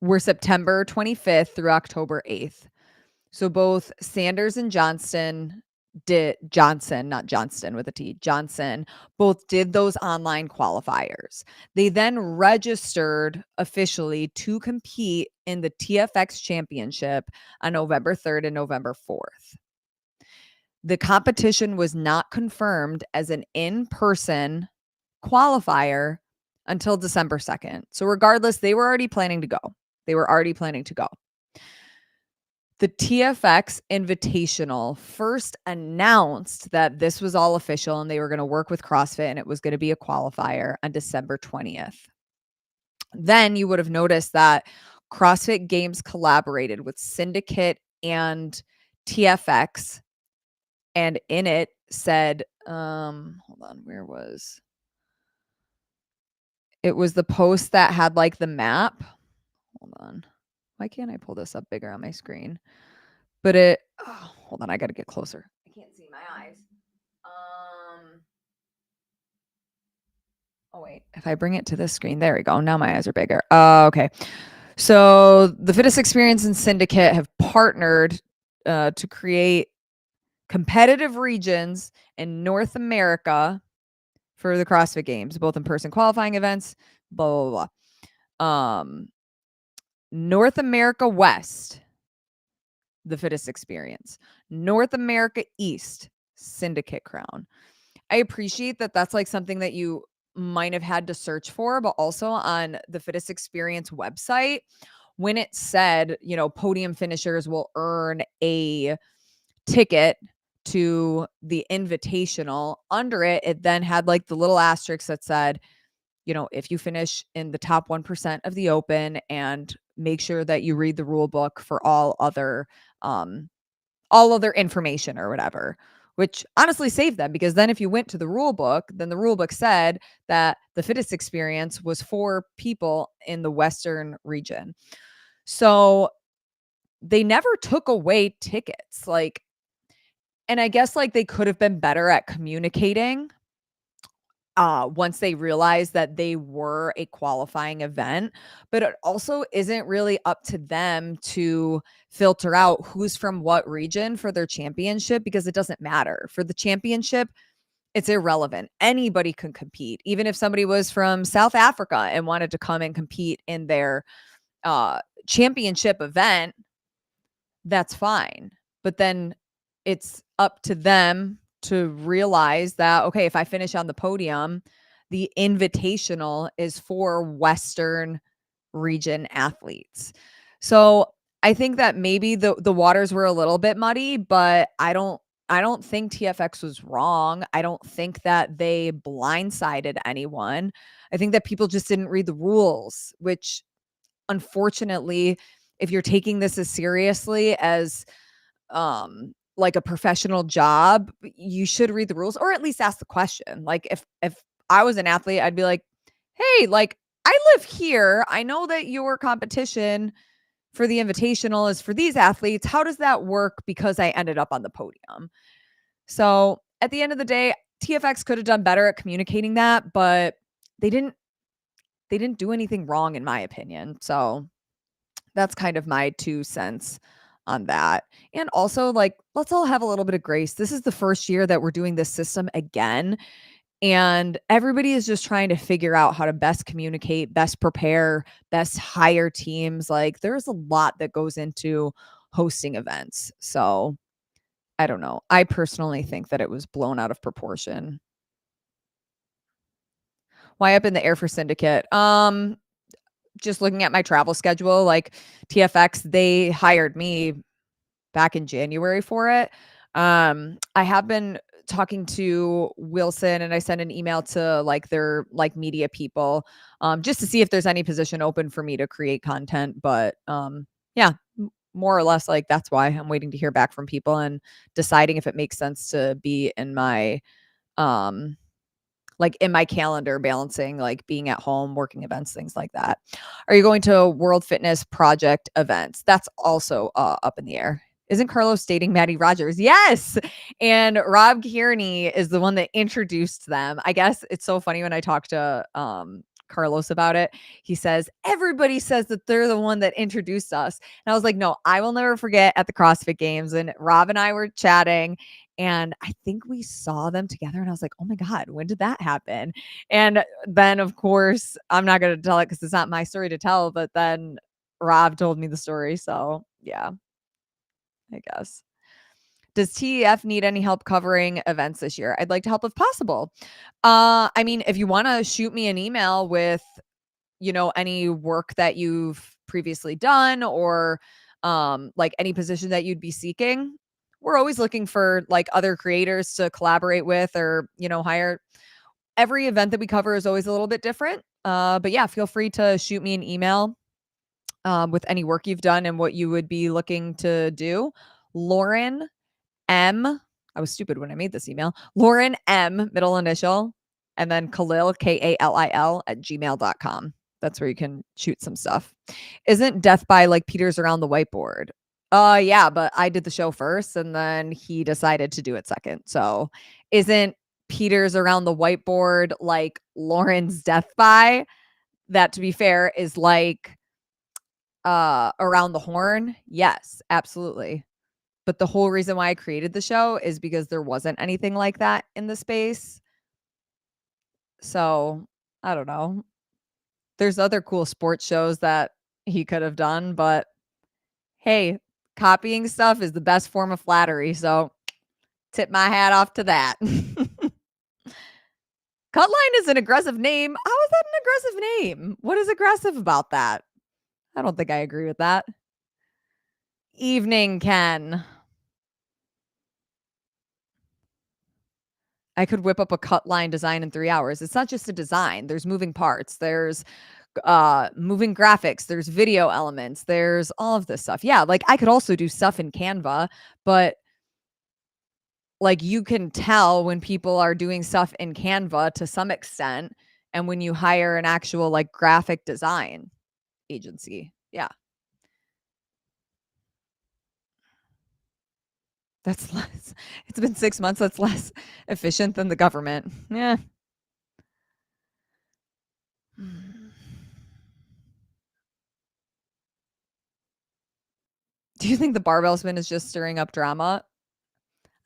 were September 25th through October 8th. So both Sanders and Johnson, not Johnston with a T, Johnson, both did those online qualifiers. They then registered officially to compete in the TFX Championship on November 3rd and November 4th. The competition was not confirmed as an in-person qualifier until December 2nd. So regardless, they were already planning to go. The TFX Invitational first announced that this was all official and they were going to work with CrossFit and it was going to be a qualifier on December 20th. Then you would have noticed that CrossFit Games collaborated with Syndicate and TFX, and in it said, hold on, where was it? Was the post that had like the map. Hold on. Why can't I pull this up bigger on my screen? But hold on, I got to get closer. I can't see my eyes. Oh wait, if I bring it to this screen, there we go. Now my eyes are bigger. Okay. So the Fittest Experience and Syndicate have partnered to create competitive regions in North America for the CrossFit Games, both in-person qualifying events, blah, blah, blah. North America West, the Fittest Experience. North America East, Syndicate Crown. I appreciate that that's like something that you might have had to search for, but also on the Fittest Experience website, when it said, podium finishers will earn a ticket to the invitational, under it then had like the little asterisk that said, if you finish in the top 1% of the open, and make sure that you read the rule book for all other information or whatever, which honestly saved them, because then if you went to the rule book, then the rule book said that the Fittest Experience was for people in the Western region. So they never took away tickets. And I guess they could have been better at communicating once they realized that they were a qualifying event, but it also isn't really up to them to filter out who's from what region for their championship, because it doesn't matter. For the championship, it's irrelevant. Anybody can compete. Even if somebody was from South Africa and wanted to come and compete in their championship event, that's fine. But then it's up to them to realize that, okay, if I finish on the podium, the invitational is for Western region athletes. So I think that maybe the waters were a little bit muddy, but I don't think TFX was wrong. I don't think that they blindsided anyone. I think that people just didn't read the rules, which unfortunately, if you're taking this as seriously as like a professional job, you should read the rules or at least ask the question. Like if I was an athlete, I'd be like, "Hey, like I live here. I know that your competition for the invitational is for these athletes. How does that work because I ended up on the podium?" So, at the end of the day, TFX could have done better at communicating that, but they didn't they didn't do anything wrong in my opinion. So, that's kind of my 2 cents on that. And also, like, let's all have a little bit of grace. This is the first year that we're doing this system again, and everybody is just trying to figure out how to best communicate, best prepare, best hire teams. Like, there's a lot that goes into hosting events. So, I don't know. I personally think that it was blown out of proportion. Why up in the air for Syndicate? Just looking at my travel schedule, like TFX, they hired me back in January for it. I have been talking to Wilson and I sent an email to like their like media people just to see if there's any position open for me to create content. But yeah, more or less like that's why I'm waiting to hear back from people and deciding if it makes sense to be in my um like in my calendar, balancing like being at home, working events, things like that. Are you going to World Fitness Project events? That's also up in the air. Isn't Carlos dating Maddie Rogers? Yes. And Rob Kearney is the one that introduced them. I guess it's so funny when I talk to Carlos about it. He says, everybody says that they're the one that introduced us. And I was like, no, I will never forget at the CrossFit Games. And Rob and I were chatting and I think we saw them together and I was like, oh my God, when did that happen? And then, of course, I'm not going to tell it because it's not my story to tell. But then Rob told me the story. So, yeah, I guess. Does TEF need any help covering events this year? I'd like to help if possible. I mean, if you want to shoot me an email with, any work that you've previously done or like any position that you'd be seeking, we're always looking for like other creators to collaborate with or, hire. Every event that we cover is always a little bit different. But yeah, feel free to shoot me an email with any work you've done and what you would be looking to do. Lauren M. I was stupid when I made this email. Lauren M, middle initial, and then Khalil, Kail at gmail.com. That's where you can shoot some stuff. Isn't Death by like Peter's around the whiteboard? Yeah, but I did the show first and then he decided to do it second. So isn't Peter's around the whiteboard like Lauren's Death by? That to be fair is like around the horn? Yes, absolutely. But the whole reason why I created the show is because there wasn't anything like that in the space. So, I don't know. There's other cool sports shows that he could have done, but hey, copying stuff is the best form of flattery. So, tip my hat off to that. Cutline is an aggressive name. How is that an aggressive name? What is aggressive about that? I don't think I agree with that. Evening, Ken. I could whip up a cut line design in 3 hours. It's not just a design. There's moving parts. There's moving graphics. There's video elements. There's all of this stuff. Yeah, like I could also do stuff in Canva, but like you can tell when people are doing stuff in Canva to some extent and when you hire an actual like graphic design agency. Yeah. That's less. It's been 6 months. That's less efficient than the government. Yeah. Do you think the barbell spin is just stirring up drama?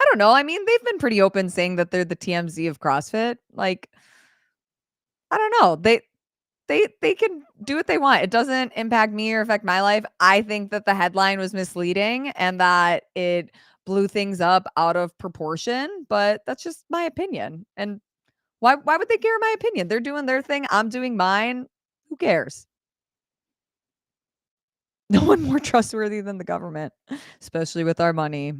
I don't know. I mean, they've been pretty open saying that they're the TMZ of CrossFit. Like, I don't know. They can do what they want. It doesn't impact me or affect my life. I think that the headline was misleading and that it blew things up out of proportion, but that's just my opinion. And Why would they care my opinion? They're doing their thing, I'm doing mine. Who cares? No one more trustworthy than the government, especially with our money.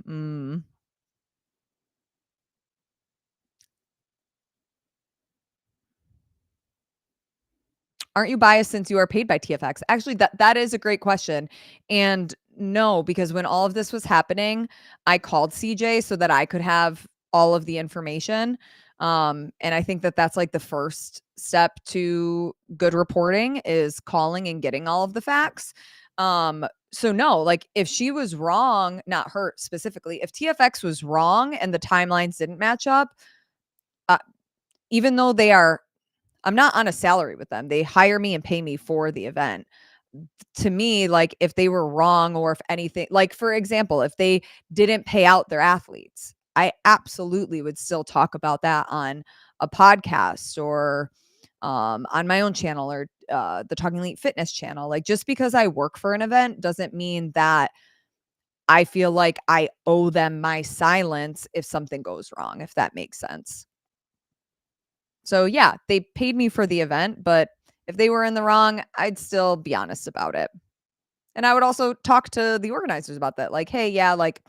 Aren't you biased since you are paid by TFX? Actually, that is a great question. And no, because when all of this was happening, I called CJ so that I could have all of the information. And I think that that's like the first step to good reporting is calling and getting all of the facts. So no, like if she was wrong, not her specifically, if TFX was wrong and the timelines didn't match up, uh, even though they are I'm not on a salary with them. They hire me and pay me for the event. To me, like if they were wrong or if anything, like for example, if they didn't pay out their athletes, I absolutely would still talk about that on a podcast or on my own channel or the Talking Elite Fitness channel. Like just because I work for an event doesn't mean that I feel like I owe them my silence if something goes wrong, if that makes sense. So yeah, they paid me for the event, but if they were in the wrong, I'd still be honest about it. And I would also talk to the organizers about that. Like, hey, yeah, like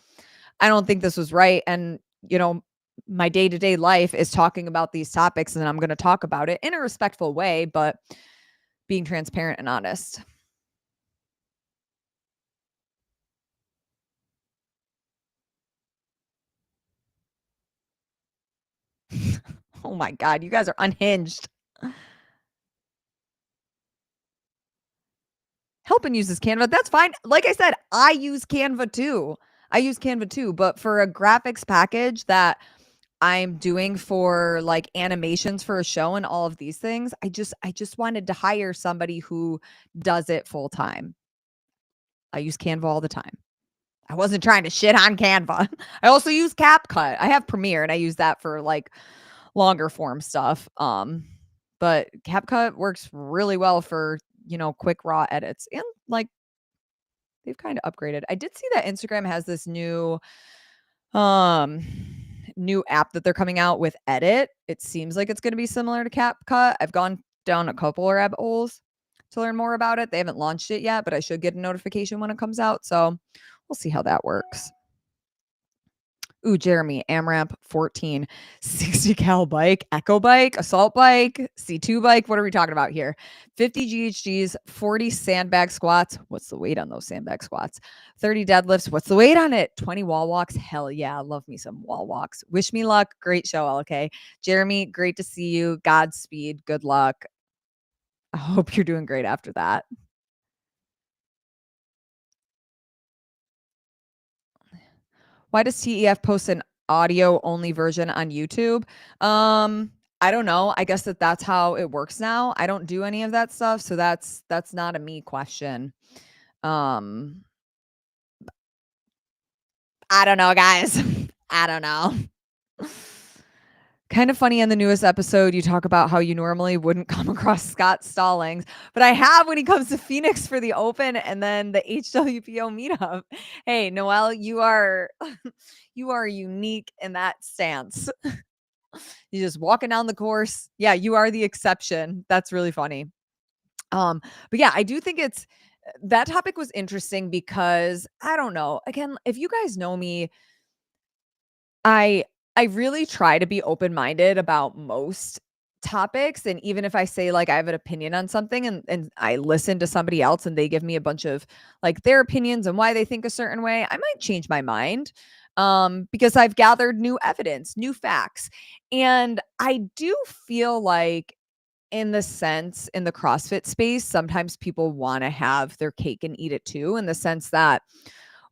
I don't think this was right. And, you know, my day to day life is talking about these topics and I'm going to talk about it in a respectful way, but being transparent and honest. Oh my God, you guys are unhinged. Helping uses Canva. That's fine. Like I said, I use Canva too. I use Canva too, but for a graphics package that I'm doing for like animations for a show and all of these things, I just wanted to hire somebody who does it full time. I use Canva all the time. I wasn't trying to shit on Canva. I also use CapCut. I have Premiere and I use that for like longer form stuff. But CapCut works really well for, quick raw edits and like they've kind of upgraded. I did see that Instagram has this um new app that they're coming out with Edit. It seems like it's going to be similar to CapCut. I've gone down a couple of rabbit holes to learn more about it. They haven't launched it yet, but I should get a notification when it comes out. So we'll see how that works. Ooh, Jeremy, AMRAP 14, 60 cal bike, echo bike, assault bike, C2 bike. What are we talking about here? 50 GHGs, 40 sandbag squats. What's the weight on those sandbag squats? 30 deadlifts. What's the weight on it? 20 wall walks. Hell yeah. Love me some wall walks. Wish me luck. Great show. Okay. Jeremy, great to see you. Godspeed. Good luck. I hope you're doing great after that. Why does TEF post an audio only version on YouTube? I don't know. I guess that's how it works now. I don't do any of that stuff, so that's not a me question. Um, I don't know, guys. I don't know. Kind of funny in the newest episode, you talk about how you normally wouldn't come across Scott Stallings, but I have when he comes to Phoenix for the Open and then the HWPO meetup. Hey, Noelle, you are you are unique in that stance. You just walking down the course. Yeah, you are the exception. That's really funny. But yeah, I do think it's that topic was interesting because I don't know. Again, if you guys know me, I I really try to be open-minded about most topics, and even if I say, like, I have an opinion on something and I listen to somebody else and they give me a bunch of, like, their opinions and why they think a certain way, I might change my mind, because I've gathered new evidence, new facts, and I do feel like in the sense in the CrossFit space, sometimes people wanna have their cake and eat it too, in the sense that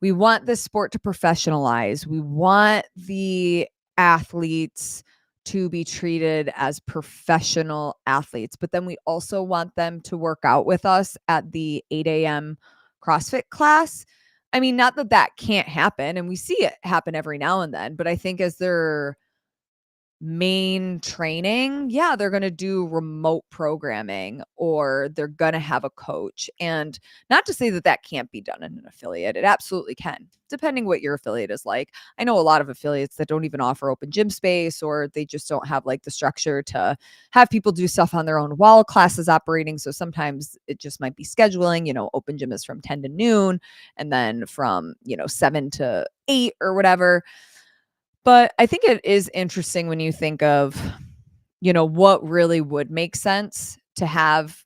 we want this sport to professionalize. We want the athletes to be treated as professional athletes, but then we also want them to work out with us at the 8 a.m. CrossFit class. I mean, not that that can't happen, and we see it happen every now and then, but I think as they're main training, yeah, they're going to do remote programming or they're going to have a coach. And not to say that that can't be done in an affiliate. It absolutely can, depending what your affiliate is like. I know a lot of affiliates that don't even offer open gym space, or they just don't have like the structure to have people do stuff on their own while classes operating. So sometimes it just might be scheduling, open gym is from 10 to noon and then from, 7 to 8 or whatever. But I think it is interesting when you think of, what really would make sense to have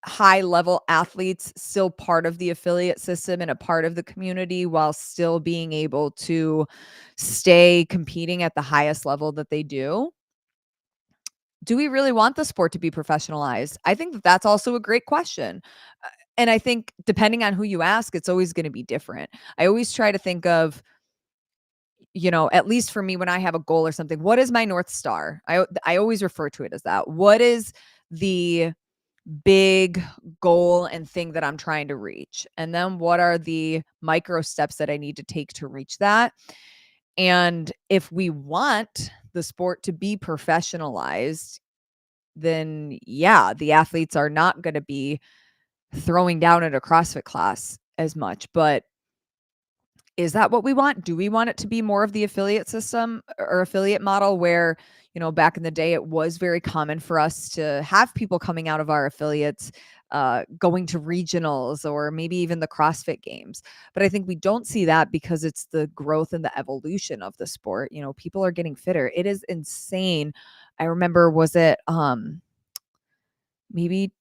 high level athletes still part of the affiliate system and a part of the community while still being able to stay competing at the highest level that they do. Do we really want the sport to be professionalized? I think that that's also a great question. And I think depending on who you ask, it's always going to be different. I always try to think of, at least for me, when I have a goal or something, what is my North Star? I always refer to it as that. What is the big goal and thing that I'm trying to reach? And then what are the micro steps that I need to take to reach that? And if we want the sport to be professionalized, then yeah, the athletes are not going to be throwing down at a CrossFit class as much. But is that what we want? Do we want it to be more of the affiliate system or affiliate model where, back in the day, it was very common for us to have people coming out of our affiliates, going to regionals or maybe even the CrossFit games. But I think we don't see that because it's the growth and the evolution of the sport. People are getting fitter. It is insane. I remember, was it maybe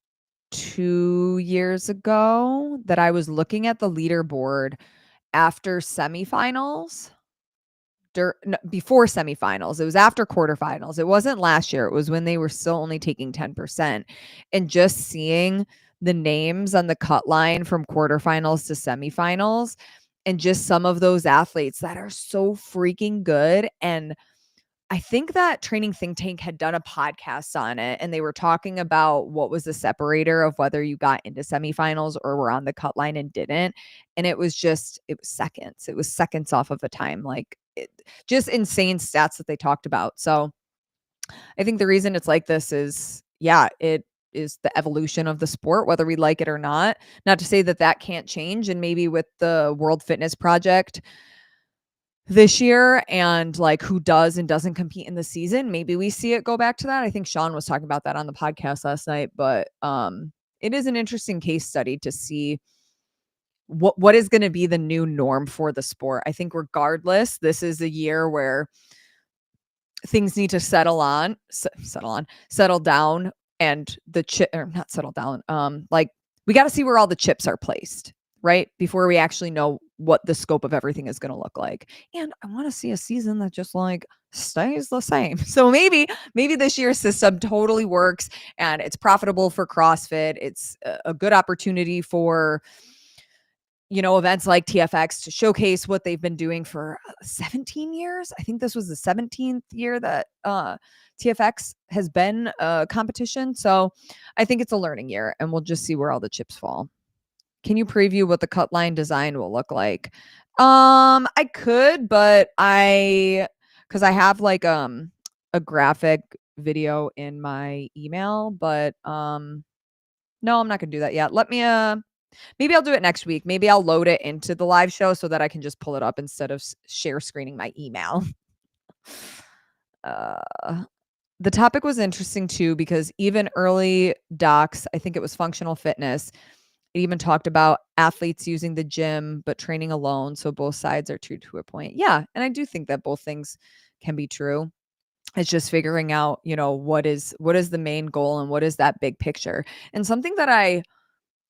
2 years ago that I was looking at the leaderboard after semifinals, before semifinals. It was after quarterfinals. It wasn't last year. It was when they were still only taking 10%. And just seeing the names on the cut line from quarterfinals to semifinals, and just some of those athletes that are so freaking good. And I think that Training Think Tank had done a podcast on it, and they were talking about what was the separator of whether you got into semifinals or were on the cut line and didn't. And it was seconds. It was seconds off of a time, just insane stats that they talked about. So I think the reason it's like this is, yeah, it is the evolution of the sport, whether we like it or not. Not to say that that can't change. And maybe with the World Fitness Project this year and like who does and doesn't compete in the season, maybe we see it go back to that. I think Sean was talking about that on the podcast last night, but it is an interesting case study to see what is going to be the new norm for the sport. I think regardless, this is a year where things need to settle down, and the chip, or not settle down. Like, we got to see where all the chips are placed, right? Before we actually know what the scope of everything is going to look like. And I want to see a season that just stays the same. So maybe this year's system totally works and it's profitable for CrossFit. It's a good opportunity for, events like TFX to showcase what they've been doing for 17 years. I think this was the 17th year that TFX has been a competition. So I think it's a learning year, and we'll just see where all the chips fall. Can you preview what the cut line design will look like? I could, but because I have a graphic video in my email, but no, I'm not gonna do that yet. Let me maybe I'll do it next week. Maybe I'll load it into the live show so that I can just pull it up instead of share screening my email. The topic was interesting too, because even early docs, I think it was functional fitness, it even talked about athletes using the gym but training alone. So both sides are true to a point. Yeah, and I do think that both things can be true. It's just figuring out, what is the main goal and what is that big picture. And something that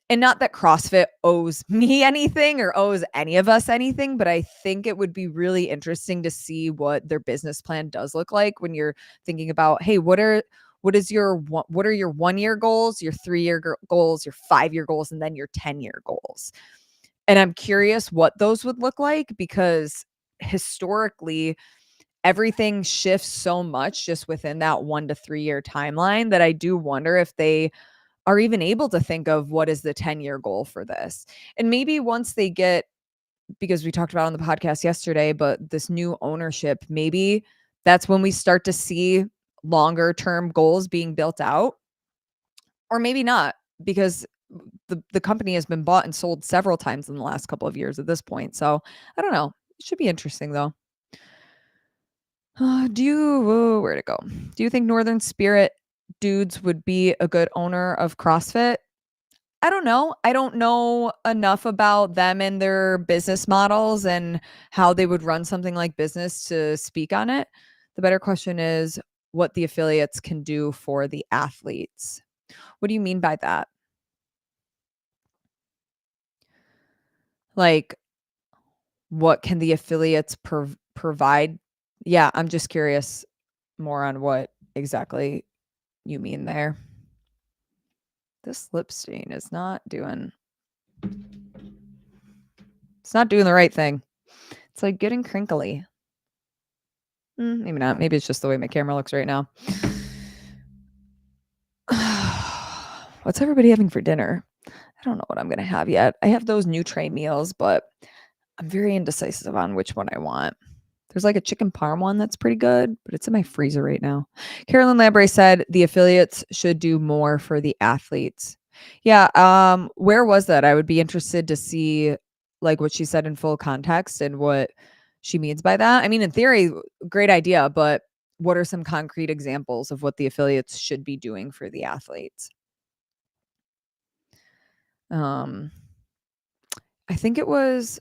and not that CrossFit owes me anything or owes any of us anything, but I think it would be really interesting to see what their business plan does look like when you're thinking about, hey, what are your 1-year goals, your 3-year goals, your 5-year goals, and then your 10-year goals. And I'm curious what those would look like, because historically everything shifts so much just within that 1 to 3-year timeline that I do wonder if they are even able to think of what is the 10-year goal for this. And maybe once they get, because we talked about on the podcast yesterday, but this new ownership, maybe that's when we start to see longer term goals being built out, or maybe not, because the company has been bought and sold several times in the last couple of years at this point. So I don't know. It should be interesting though. Where'd it go? Do you think Northern Spirit dudes would be a good owner of CrossFit? I don't know. I don't know enough about them and their business models and how they would run something like business to speak on it. The better question is what the affiliates can do for the athletes. What do you mean by that? Like, what can the affiliates provide? Yeah, I'm just curious more on what exactly you mean there. This lip stain is not doing the right thing. It's like getting crinkly. Maybe not. Maybe it's just the way my camera looks right now. What's everybody having for dinner? I don't know what I'm going to have yet. I have those new tray meals, but I'm very indecisive on which one I want. There's like a chicken parm one that's pretty good, but it's in my freezer right now. Carolyn Lambre said the affiliates should do more for the athletes. Yeah, where was that? I would be interested to see like what she said in full context and what she means by that. I mean, in theory, great idea, but what are some concrete examples of what the affiliates should be doing for the athletes? I think it was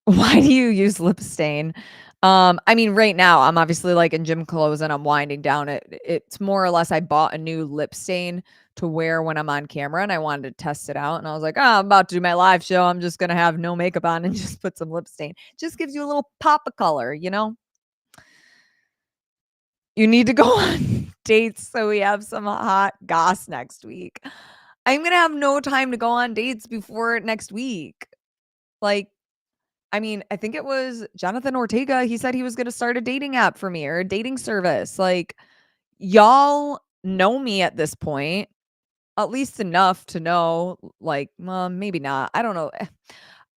why do you use lip stain? I mean, right now I'm obviously like in gym clothes and I'm winding down. It's more or less I bought a new lip stain to wear when I'm on camera and I wanted to test it out. And I was like, oh, I'm about to do my live show. I'm just gonna have no makeup on and just put some lip stain. Just gives you a little pop of color, you know? You need to go on dates so we have some hot goss next week. I'm gonna have no time to go on dates before next week. Like, I mean, I think it was Jonathan Ortega. He said he was going to start a dating app for me or a dating service. Like, y'all know me at this point, at least enough to know, like, maybe not. I don't know.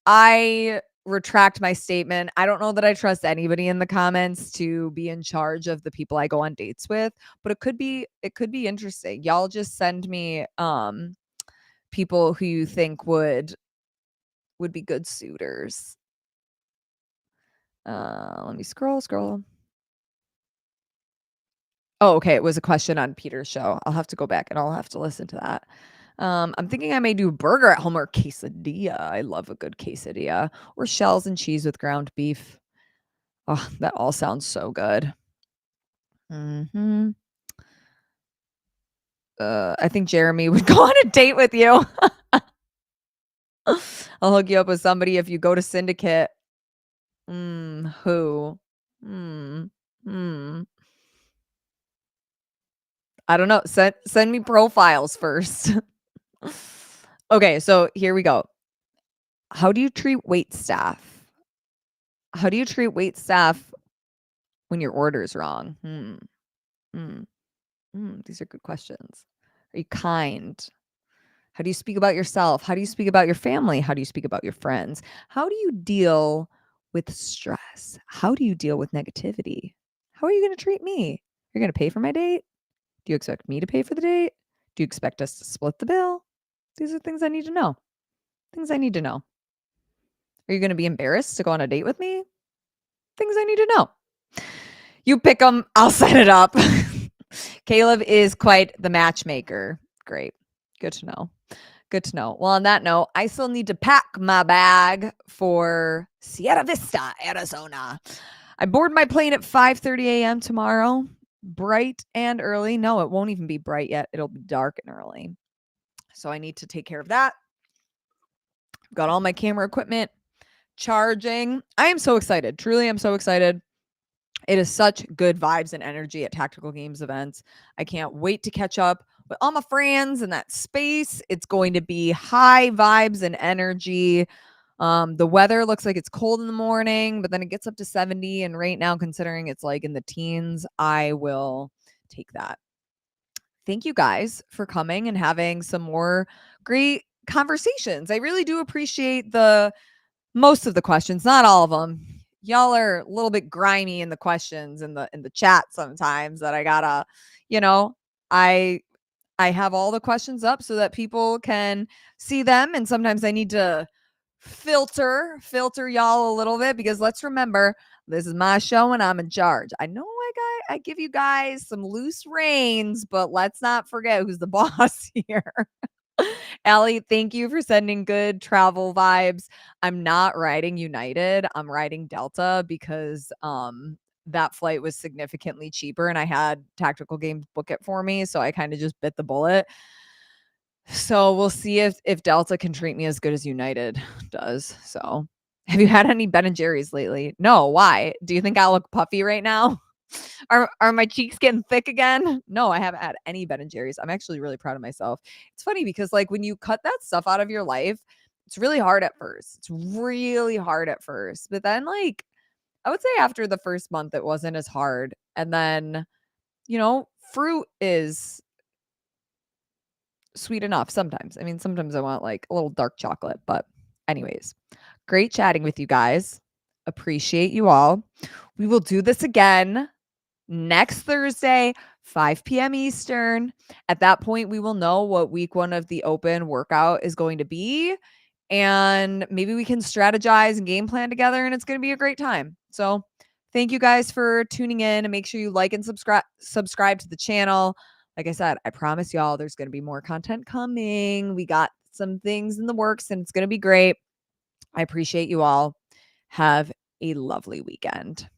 I retract my statement. I don't know that I trust anybody in the comments to be in charge of the people I go on dates with, but it could be interesting. Y'all just send me people who you think would be good suitors. Let me scroll. Oh, okay. It was a question on Peter's show. I'll have to go back and I'll have to listen to that. I'm thinking I may do burger at home or quesadilla. I love a good quesadilla or shells and cheese with ground beef. Oh, that all sounds so good. I think Jeremy would go on a date with you. I'll hook you up with somebody if you go to Syndicate. Who? I don't know. Send me profiles first. Okay, so here we go. How do you treat wait staff? How do you treat wait staff when your order's wrong? These are good questions. Are you kind? How do you speak about yourself? How do you speak about your family? How do you speak about your friends? How do you deal with stress? How do you deal with negativity? How are you going to treat me? You're going to pay for my date? Do you expect me to pay for the date? Do you expect us to split the bill? These are things I need to know. Things I need to know. Are you going to be embarrassed to go on a date with me? Things I need to know. You pick them, I'll set it up. Caleb is quite the matchmaker. Great. Good to know. Good to know. Well, on that note, I still need to pack my bag for Sierra Vista, Arizona. I board my plane at 5:30 a.m. tomorrow. Bright and early. No, it won't even be bright yet. It'll be dark and early. So I need to take care of that. Got all my camera equipment charging. I am so excited. Truly, I'm so excited. It is such good vibes and energy at Tactical Games events. I can't wait to catch up with all my friends in that space. It's going to be high vibes and energy. The weather looks like it's cold in the morning, but then it gets up to 70. And right now, considering it's like in the teens, I will take that. Thank you guys for coming and having some more great conversations. I really do appreciate most of the questions, not all of them. y'all are a little bit grimy in the questions in the chat sometimes that I gotta, you know, I I have all the questions up so that people can see them, and sometimes I need to filter y'all a little bit because let's remember this is my show and I'm in charge. I know I give you guys some loose reins, but let's not forget who's the boss here. Allie, thank you for sending good travel vibes. I'm not riding United. I'm riding Delta because that flight was significantly cheaper and I had Tactical Games book it for me, so I kind of just bit the bullet. So we'll see if Delta can treat me as good as United does. So, have you had any Ben and Jerry's lately? No, why? Do you think I look puffy right now? Are my cheeks getting thick again? No, I haven't had any Ben and Jerry's. I'm actually really proud of myself. It's funny because like when you cut that stuff out of your life, it's really hard at first. It's really hard at first. But then like I would say after the first month it wasn't as hard. And then, fruit is sweet enough sometimes. I mean, sometimes I want like a little dark chocolate, but anyways, great chatting with you guys. Appreciate you all. We will do this again next Thursday, 5 p.m. Eastern. At that point, we will know what week one of the open workout is going to be. And maybe we can strategize and game plan together, and it's going to be a great time. So, thank you guys for tuning in, and make sure you like and subscribe to the channel. Like I said, I promise y'all there's going to be more content coming. We got some things in the works, and it's going to be great. I appreciate you all. Have a lovely weekend.